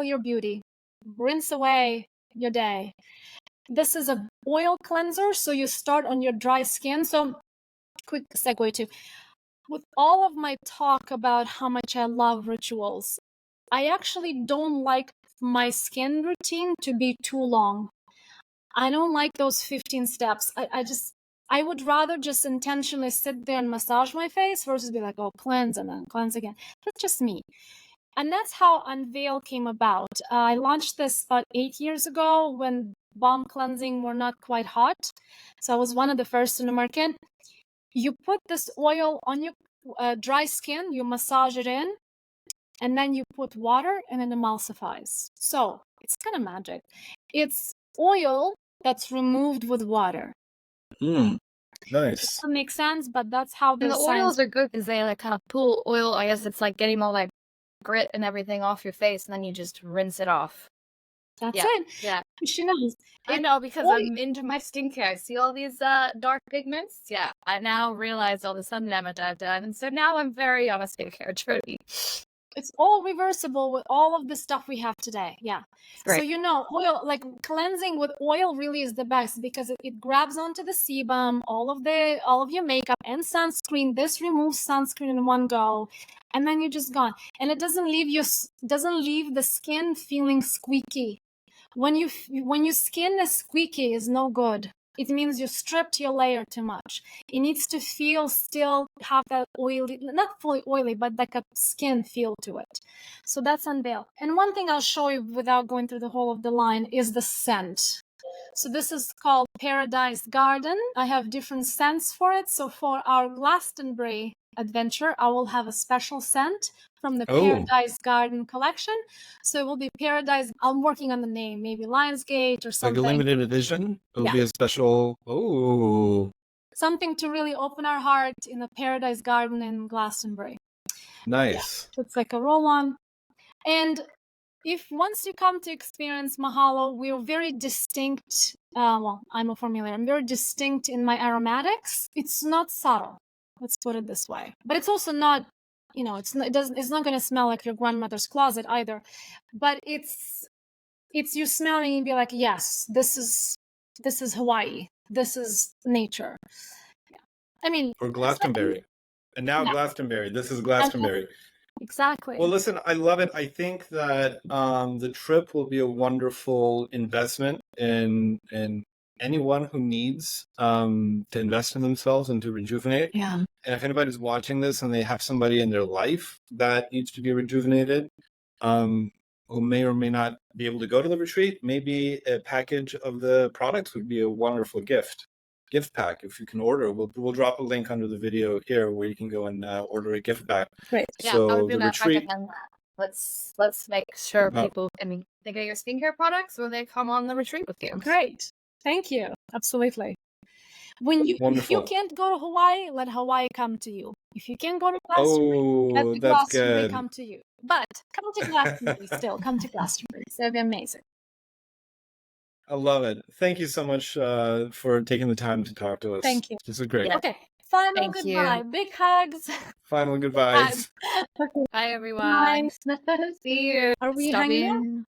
your beauty. Rinse away your day. This is a oil cleanser, so you start on your dry skin. So quick segue to, with all of my talk about how much I love rituals, I actually don't like my skin routine to be too long. I don't like those 15 steps. I would rather just intentionally sit there and massage my face versus be like, oh, cleanse and then cleanse again. That's just me. And that's how Unveil came about. I launched this about 8 years ago when balm cleansing were not quite hot. So I was one of the first in the market. You put this oil on your dry skin, you massage it in, and then you put water and it emulsifies. So it's kind of magic. It's oil that's removed with water. Nice. That makes sense, but that's how the oils are good because they like kind of pull oil. I guess it's like getting all like grit and everything off your face, and then you just rinse it off. That's it. Yeah. She knows. I know because I'm into my skincare. I see all these dark pigments. Yeah. I now realize all the sun damage I've done. And so now I'm very on a skincare journey. It's all reversible with all of the stuff we have today. Yeah. Great. So, oil, like cleansing with oil really is the best because it grabs onto the sebum, all of your makeup and sunscreen. This removes sunscreen in one go. And then you're just gone. And it doesn't leave the skin feeling squeaky. When your skin is squeaky, is no good. It means you stripped your layer too much. It needs to still have that oily, not fully oily, but like a skin feel to it. So that's Unveil. And one thing I'll show you without going through the whole of the line is the scent. So this is called Paradise Garden. I have different scents for it. So for our Glastonbury adventure, I will have a special scent from the Paradise Garden collection. So it will be Paradise. I'm working on the name, maybe Lionsgate or something. Like a limited edition? It'll be a special. Something to really open our heart in the Paradise Garden in Glastonbury. Nice. So it's like a roll-on. And if once you come to experience Mahalo, we're very distinct. I'm a formulator. I'm very distinct in my aromatics. It's not subtle. Let's put it this way. But it's also not, it's not going to smell like your grandmother's closet either. But it's you smelling and be like, yes, this is Hawaii. This is nature. Yeah. I mean, or Glastonbury. And now Glastonbury. This is Glastonbury. Exactly. Well, listen, I love it. I think that the trip will be a wonderful investment in anyone who needs to invest in themselves and to rejuvenate. Yeah. And if anybody's watching this and they have somebody in their life that needs to be rejuvenated, who may or may not be able to go to the retreat, maybe a package of the products would be a wonderful gift pack. If you can order, we'll drop a link under the video here where you can go and order a gift pack. Great. Yeah, I would So be the that retreat, recommend that. Let's make sure Oh. people, I mean, they get your skincare products or they come on the retreat with you. Great. Thank you. Absolutely. If you Wonderful. can't go to Hawaii, let Hawaii come to you. If you can't go to Glastonbury, let Oh, the that's Glastonbury good. come to you. But come to Glastonbury still. Come to Glastonbury. It's going to be amazing. I love it. Thank you so much for taking the time to talk to us. Thank you. This is great. Yeah. Okay. Final Thank goodbye. you. Big hugs. Final goodbyes. Okay. Bye, everyone. Bye. See you. Are we Stop hanging out? in.